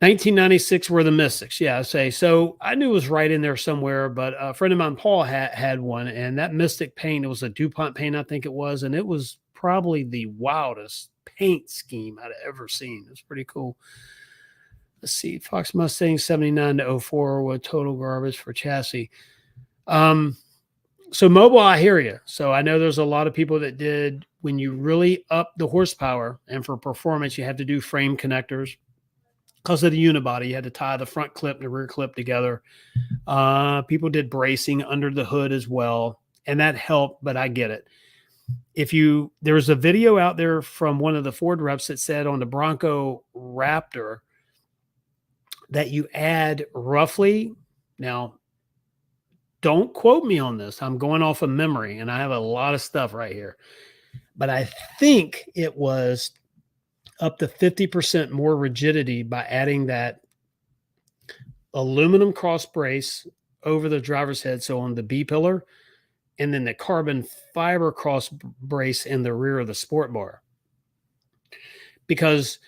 1996 were the Mystics. Yeah, I say. So I knew it was right in there somewhere, but a friend of mine, Paul, had one. And that Mystic paint, it was a DuPont paint, I think it was. And it was probably the wildest paint scheme I'd ever seen. It's pretty cool. Let's see. Fox Mustang 79 to 04 with total garbage for chassis. So mobile, I hear you. So I know there's a lot of people that did, when you really up the horsepower and for performance, you have to do frame connectors. Because of the unibody, you had to tie the front clip and the rear clip together. People did bracing under the hood as well, and that helped, but I get it. There's a video out there from one of the Ford reps that said on the Bronco Raptor that you add roughly, now don't quote me on this, I'm going off of memory and I have a lot of stuff right here, but I think it was up to 50% more rigidity by adding that aluminum cross brace over the driver's head, so on the B pillar, and then the carbon fiber cross brace in the rear of the sport bar. Because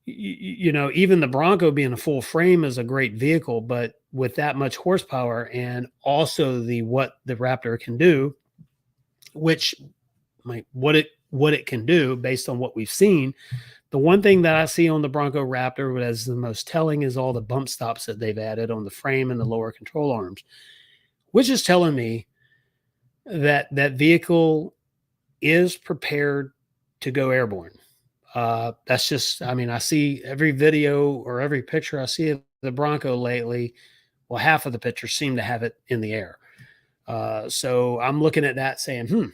even the Bronco being a full frame is a great vehicle, but with that much horsepower and also what the Raptor can do, which what it can do based on what we've seen. The one thing that I see on the Bronco Raptor that is the most telling is all the bump stops that they've added on the frame and the lower control arms, which is telling me that that vehicle is prepared to go airborne. That's just, I see every video or every picture I see of the Bronco lately. Well, half of the pictures seem to have it in the air. So I'm looking at that saying,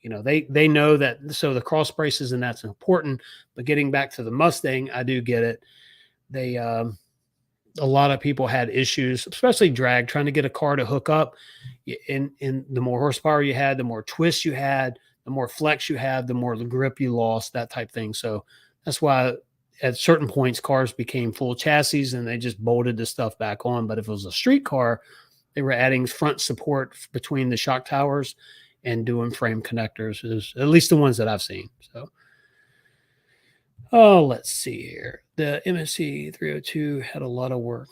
they know that. So the cross braces and that's important, but getting back to the Mustang, I do get it. A lot of people had issues, especially drag, trying to get a car to hook up. In the more horsepower you had, the more twist you had, the more flex you had, the more the grip you lost, that type thing. So that's why at certain points, cars became full chassis and they just bolted the stuff back on. But if it was a street car, they were adding front support between the shock towers and doing frame connectors, is at least the ones that I've seen. So, oh, let's see here. The MSC 302 had a lot of work.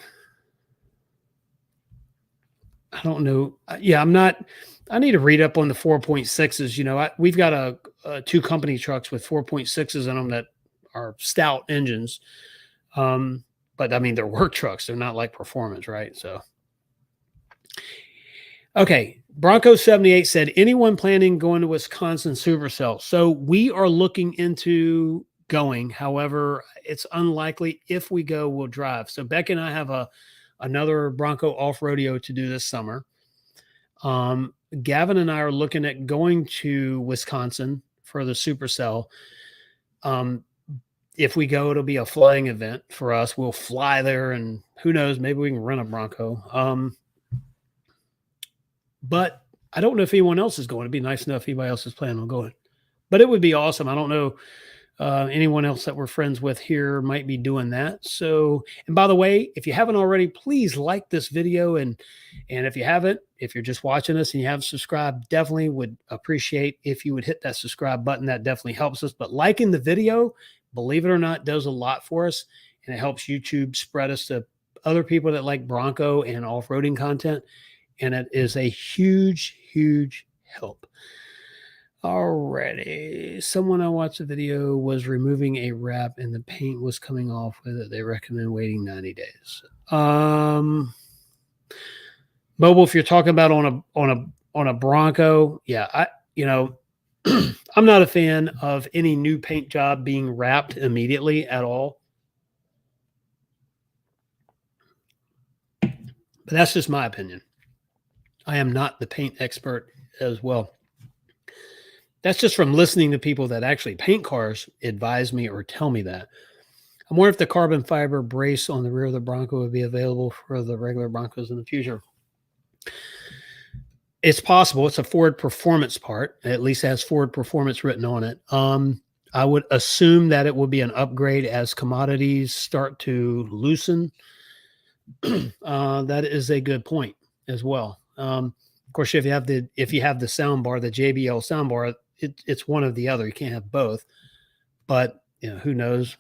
I don't know. Yeah, I'm not. I need to read up on the 4.6s. You know, we've got two company trucks with 4.6s in them that are stout engines. But I mean, they're work trucks. They're not like performance, right? So, okay. Bronco 78 said, anyone planning going to Wisconsin Supercell? So we are looking into going. However, it's unlikely. If we go, we'll drive. So Becky and I have another Bronco off rodeo to do this summer. Gavin and I are looking at going to Wisconsin for the Supercell. If we go, it'll be a flying event for us. We'll fly there, and who knows, maybe we can rent a Bronco. But I don't know if anyone else is going. It'd be nice enough if anybody else is planning on going. But it would be awesome. I don't know. Anyone else that we're friends with here might be doing that. So, and by the way, if you haven't already, please like this video. And if you haven't, if you're just watching us and you haven't subscribed, definitely would appreciate if you would hit that subscribe button. That definitely helps us. But liking the video, believe it or not, does a lot for us. And it helps YouTube spread us to other people that like Bronco and off-roading content. And it is a huge, huge help. Alrighty. Someone I watched the video was removing a wrap and the paint was coming off with it. They recommend waiting 90 days. Mobile, if you're talking about on a Bronco, yeah, I'm not a fan of any new paint job being wrapped immediately at all. But that's just my opinion. I am not the paint expert as well. That's just from listening to people that actually paint cars advise me or tell me that. I'm wondering if the carbon fiber brace on the rear of the Bronco would be available for the regular Broncos in the future. It's possible. It's a Ford Performance part. It at least has Ford Performance written on it. I would assume that it will be an upgrade as commodities start to loosen. That is a good point as well. Of course, if you have the sound bar, the JBL sound bar, it's one or the other. You can't have both. But who knows?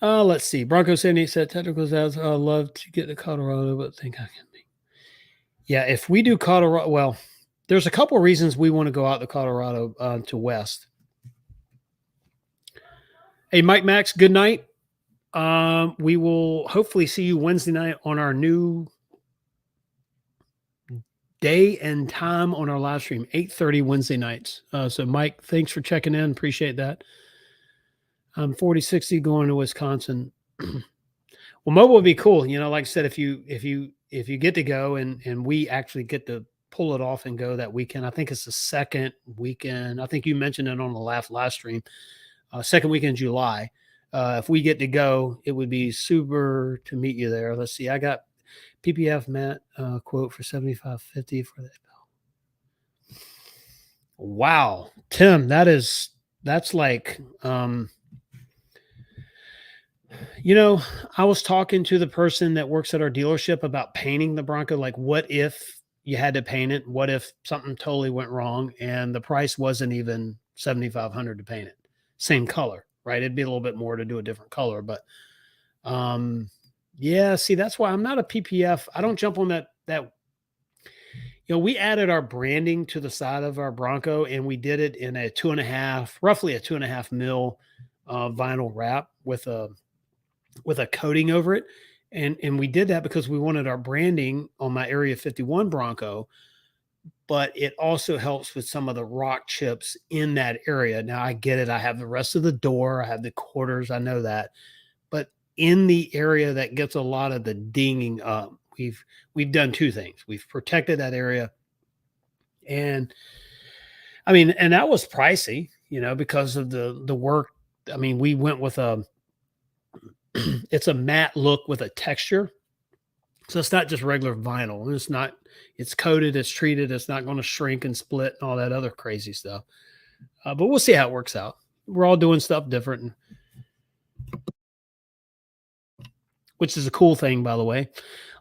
Let's see. Bronco 78 said technicals as I love to get to Colorado, but think I can be. Yeah, if we do Colorado, well, there's a couple of reasons we want to go out to Colorado to West. Hey, Mike Max, good night. We will hopefully see you Wednesday night on our new day and time on our live stream, 8:30 Wednesday nights. So Mike, thanks for checking in. Appreciate that. I'm 4060 going to Wisconsin. Well, mobile would be cool. Like I said, if you get to go and we actually get to pull it off and go that weekend, I think it's the second weekend. I think you mentioned it on the last live stream, second weekend in July. If we get to go, it would be super to meet you there. Let's see. I got PPF Matt quote for $75.50 for that. Wow, Tim, that's like, I was talking to the person that works at our dealership about painting the Bronco. Like, what if you had to paint it? What if something totally went wrong and the price wasn't even $7,500 to paint it? Same color, right? It'd be a little bit more to do a different color, but yeah, see, that's why I'm not a PPF. I don't jump on that. We added our branding to the side of our Bronco, and we did it in roughly a 2.5 mil vinyl wrap with a coating over it. And we did that because we wanted our branding on my Area 51 Bronco, but it also helps with some of the rock chips in that area. Now I get it. I have the rest of the door. I have the quarters. I know that. But in the area that gets a lot of the dinging up, we've done two things. We've protected that area. And I mean, and that was pricey, because of the work. I mean, we went with it's a matte look with a texture. So it's not just regular vinyl. It's coated, it's treated, it's not going to shrink and split and all that other crazy stuff. But we'll see how it works out. We're all doing stuff different. which is a cool thing, by the way.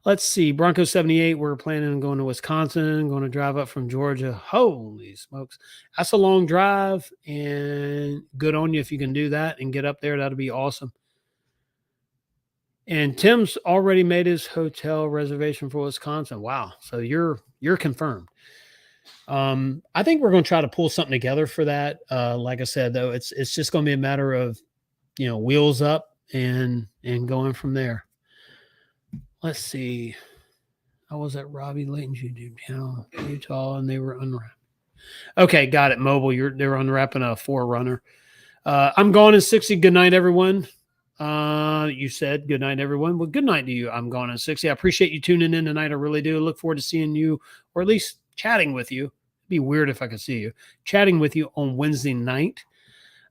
Let's see. Bronco 78, we're planning on going to Wisconsin, going to drive up from Georgia. Holy smokes. That's a long drive, and good on you if you can do that and get up there. That'll be awesome. And Tim's already made his hotel reservation for Wisconsin. Wow. So you're confirmed. I think we're going to try to pull something together for that. Like I said, though, it's just going to be a matter of, wheels up and going from there. Let's see. I was at Robbie Layton's YouTube channel, Utah, and they were unwrapping. Okay, got it. Mobile, they're unwrapping a 4Runner. I'm gone in 60. Good night, everyone. You said good night, everyone. Well, good night to you. I'm gone in 60. I appreciate you tuning in tonight. I really do. Look forward to seeing you, or at least chatting with you. It'd be weird if I could see you. Chatting with you on Wednesday night.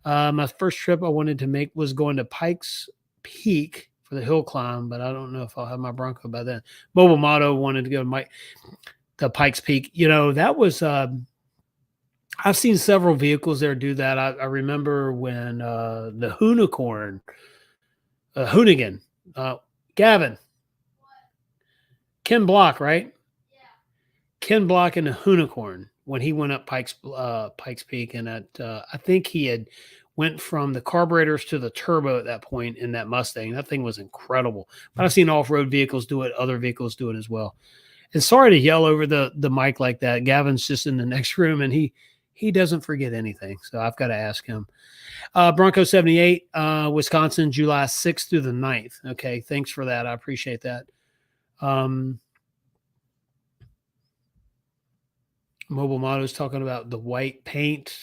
My first trip I wanted to make was going to Pikes Peak for the hill climb, but I don't know if I'll have my Bronco by then. Mobile Motto wanted to go to Pikes Peak. That was I've seen several vehicles there do that. I remember when the Hoonigan, Gavin, Ken Block, right? Yeah. Ken Block and the Hoonicorn when he went up Pikes Peak, and I think he had went from the carburetors to the turbo at that point in that Mustang. That thing was incredible. But I've seen off-road vehicles do it. Other vehicles do it as well. And sorry to yell over the mic like that. Gavin's just in the next room, and he doesn't forget anything. So I've got to ask him. Bronco 78, Wisconsin, July 6th through the 9th. Okay, thanks for that. I appreciate that. Mobile Motto's talking about the white paint.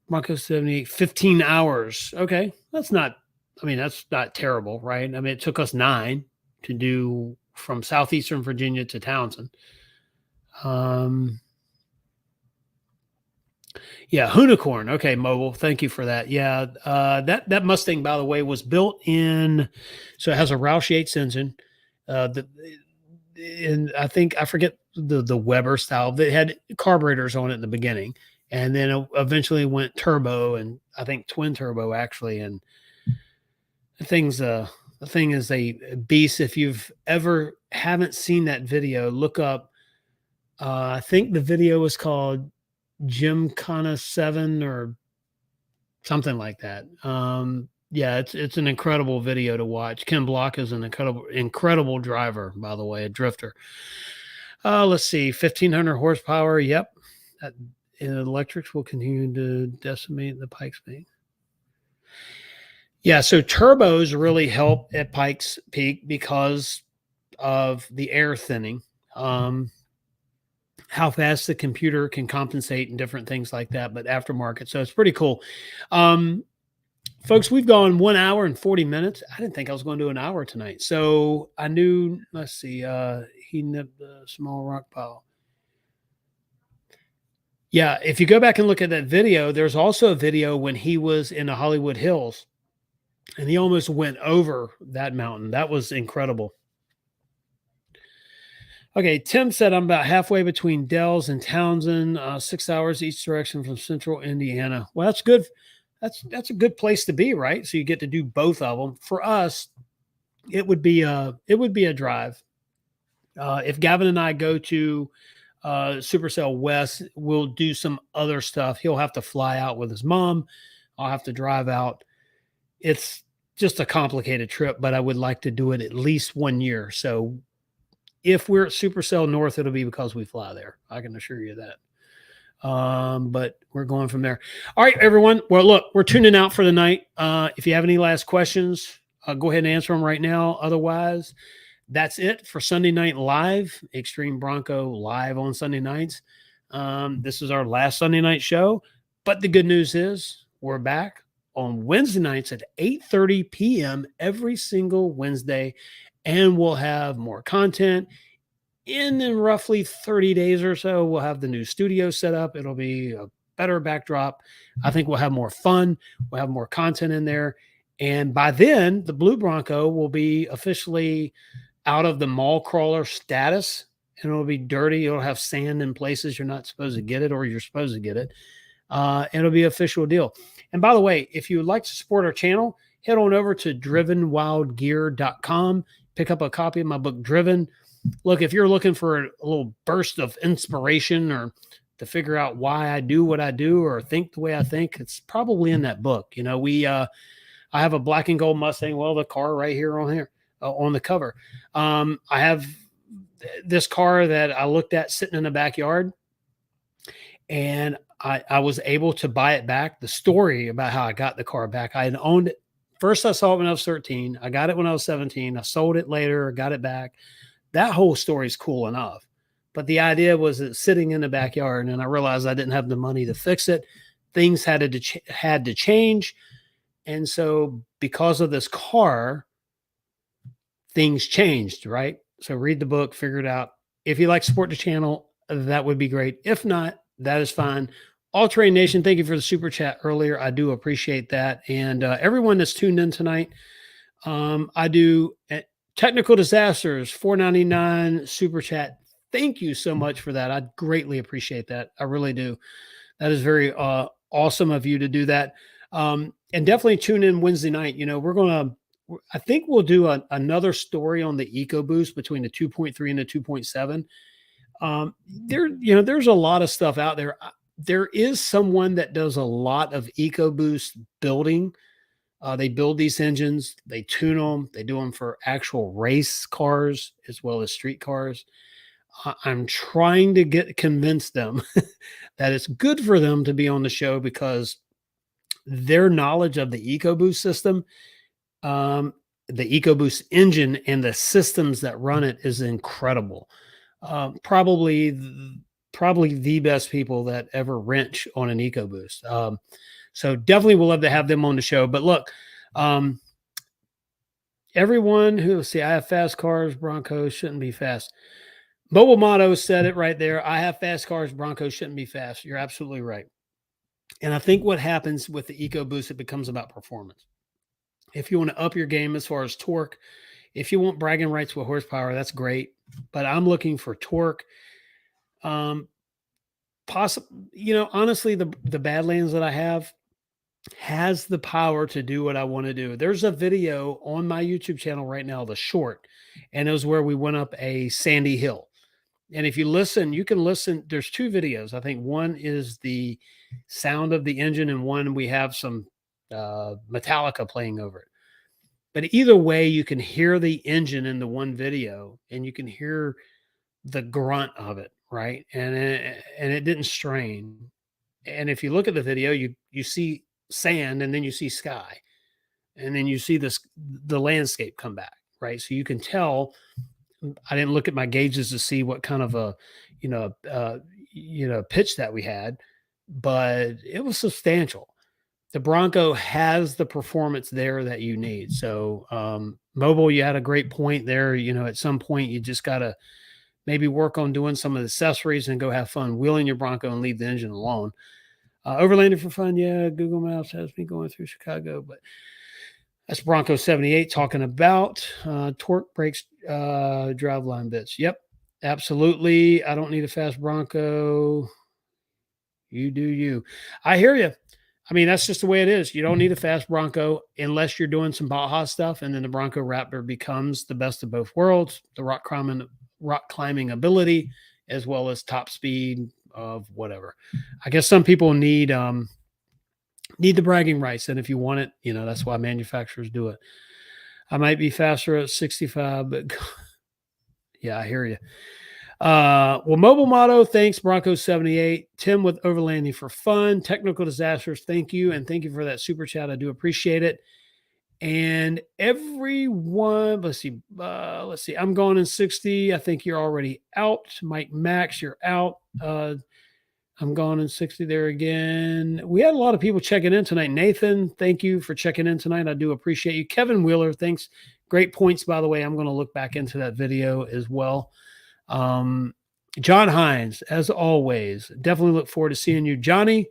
Bronco 78, 15 hours. Okay, that's not terrible, right? I mean, it took us 9 to do from southeastern Virginia to Townsend. Yeah, Hoonicorn. Okay, Mobile. Thank you for that. Yeah, that Mustang, by the way, was built in, so it has a Roush Yates engine. And I forget the Weber style. They had carburetors on it in the beginning, and then eventually went turbo, and I think twin turbo actually. And the thing is a beast. If you've ever haven't seen that video, look up. I think the video was called Gymkhana 7 or something like that. Yeah, it's an incredible video to watch. Ken Block is an incredible driver, by the way, a drifter. Let's see, 1,500 horsepower. Yep, electrics will continue to decimate the Pikes Peak. Yeah, so turbos really help at Pikes Peak because of the air thinning. How fast the computer can compensate and different things like that, but aftermarket. So it's pretty cool. Folks, we've gone 1 hour and 40 minutes. I didn't think I was going to do an hour tonight. So I knew, let's see, he nipped the small rock pile. Yeah, if you go back and look at that video, there's also a video when he was in the Hollywood Hills and he almost went over that mountain. That was incredible. Okay, Tim said I'm about halfway between Dells and Townsend, 6 hours each direction from central Indiana. Well, that's good. That's a good place to be, right? So you get to do both of them. For us, it would be a drive. If Gavin and I go to Supercell West, we'll do some other stuff. He'll have to fly out with his mom. I'll have to drive out. It's just a complicated trip, but I would like to do it at least 1 year. So if we're at Supercell North, it'll be because we fly there. I can assure you that. But we're going from there. All right, everyone. Well, look, we're tuning out for the night. If you have any last questions, go ahead and answer them right now. Otherwise, that's it for Sunday Night Live, Extreme Bronco live on Sunday nights. This is our last Sunday night show, but the good news is we're back on Wednesday nights at 8:30 p.m. every single Wednesday, and we'll have more content. In roughly 30 days or so, we'll have the new studio set up. It'll be a better backdrop. I think we'll have more fun. We'll have more content in there. And by then, the Blue Bronco will be officially out of the mall crawler status, and it'll be dirty. It'll have sand in places you're not supposed to get it, or you're supposed to get it. It'll be an official deal. And by the way, if you would like to support our channel, head on over to drivenwildgear.com, pick up a copy of my book, Driven. Look, if you're looking for a little burst of inspiration or to figure out why I do what I do or think the way I think, it's probably in that book. You know, I have a black and gold Mustang. Well, the car right here on the cover. I have this car that I looked at sitting in the backyard, and I was able to buy it back. The story about how I got the car back, I had owned it. First, I saw it when I was 13. I got it when I was 17. I sold it later, got it back. That whole story is cool enough. But the idea was it's sitting in the backyard, and I realized I didn't have the money to fix it. Things had to change. And so because of this car, things changed, right? So read the book, figure it out. If you like support the channel, that would be great. If not, that is fine. All Terrain Nation, thank you for the super chat earlier. I do appreciate that. And everyone that's tuned in tonight, I do Technical Disasters, $4.99 super chat. Thank you so much for that. I greatly appreciate that. I really do. That is very awesome of you to do that. And definitely tune in Wednesday night. You know, I think we'll do another story on the EcoBoost between the 2.3 and the 2.7. There's a lot of stuff out there. There is someone that does a lot of EcoBoost building. They build these engines, they tune them, they do them for actual race cars as well as street cars. I'm trying to convince them that it's good for them to be on the show because their knowledge of the EcoBoost system, the EcoBoost engine, and the systems that run it is incredible. Probably the best people that ever wrench on an EcoBoost. So definitely we'll love to have them on the show. But look, everyone who I have fast cars, Broncos shouldn't be fast. Mobile Motto said it right there. I have fast cars, Broncos shouldn't be fast. You're absolutely right. And I think what happens with the EcoBoost, it becomes about performance. If you want to up your game as far as torque, if you want bragging rights with horsepower, that's great. But I'm looking for torque. Honestly, the Badlands that I have has the power to do what I want to do. There's a video on my YouTube channel right now, the short, and it was where we went up a sandy hill. And if you listen, you can listen. There's two videos. I think one is the sound of the engine, and one we have some Metallica playing over it. But either way, you can hear the engine in the one video, and you can hear the grunt of it, right? And it didn't strain. And if you look at the video, you see sand, and then you see sky, and then you see the landscape come back, right? So you can tell. I didn't look at my gauges to see what kind of a pitch that we had, but it was substantial. The Bronco has the performance there that you need. So Mobile, you had a great point there. You know, at some point you just got to maybe work on doing some of the accessories and go have fun wheeling your Bronco and leave the engine alone. Overlanding for fun. Yeah. Google Maps has me going through Chicago, but that's Bronco 78 talking about torque, brakes, driveline bits. Yep, absolutely. I don't need a fast Bronco. You do you. I hear you. I mean, that's just the way it is. You don't need a fast Bronco unless you're doing some Baja stuff, and then the Bronco Raptor becomes the best of both worlds, the rock climbing ability, as well as top speed of whatever. I guess some people need the bragging rights, and if you want it, that's why manufacturers do it. I might be faster at 65, but yeah, I hear you. Well, Mobile Motto, thanks. Bronco 78. Tim with Overlanding for Fun. Technical Disasters, thank you, and thank you for that super chat. I do appreciate it. And everyone, let's see. I'm going in 60. I think you're already out. Mike Max, you're out. I'm gone in 60 there again. We had a lot of people checking in tonight. Nathan, thank you for checking in tonight. I do appreciate you. Kevin Wheeler, thanks. Great points, by the way. I'm going to look back into that video as well. John Hines, as always, definitely look forward to seeing you. Johnny,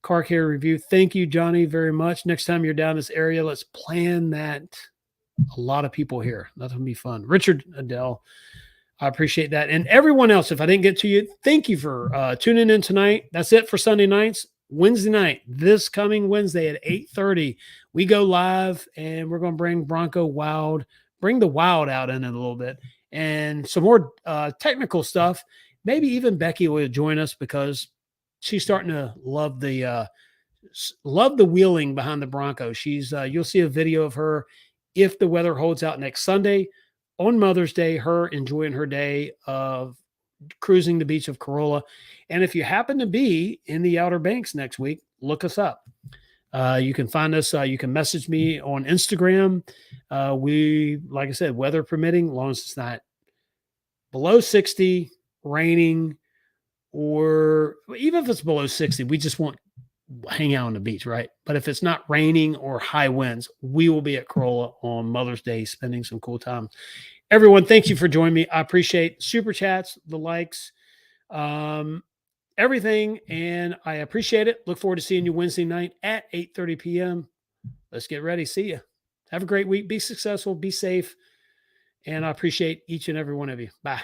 Car Care Review. Thank you, Johnny, very much. Next time you're down this area, let's plan that. A lot of people here. That's going to be fun. Richard Adele. I appreciate that. And everyone else, if I didn't get to you, thank you for tuning in tonight. That's it for Sunday nights. Wednesday night, this coming Wednesday at 8:30, we go live and we're going to bring Bronco Wild, bring the wild out in it a little bit and some more technical stuff. Maybe even Becky will join us because she's starting to love the wheeling behind the Bronco. She's you'll see a video of her if the weather holds out next Sunday on Mother's Day, her enjoying her day of cruising the beach of Corolla. And if you happen to be in the Outer Banks next week, look us up. You can find us. You can message me on Instagram. We, like I said, weather permitting, long as it's not below 60, raining, or even if it's below 60, we just won't hang out on the beach, right? But if it's not raining or high winds, we will be at Corolla on Mother's Day, spending some cool time. Everyone, thank you for joining me. I appreciate super chats, the likes, everything, and I appreciate it. Look forward to seeing you Wednesday night at 8:30 p.m. Let's get ready. See you. Have a great week. Be successful. Be safe. And I appreciate each and every one of you. Bye.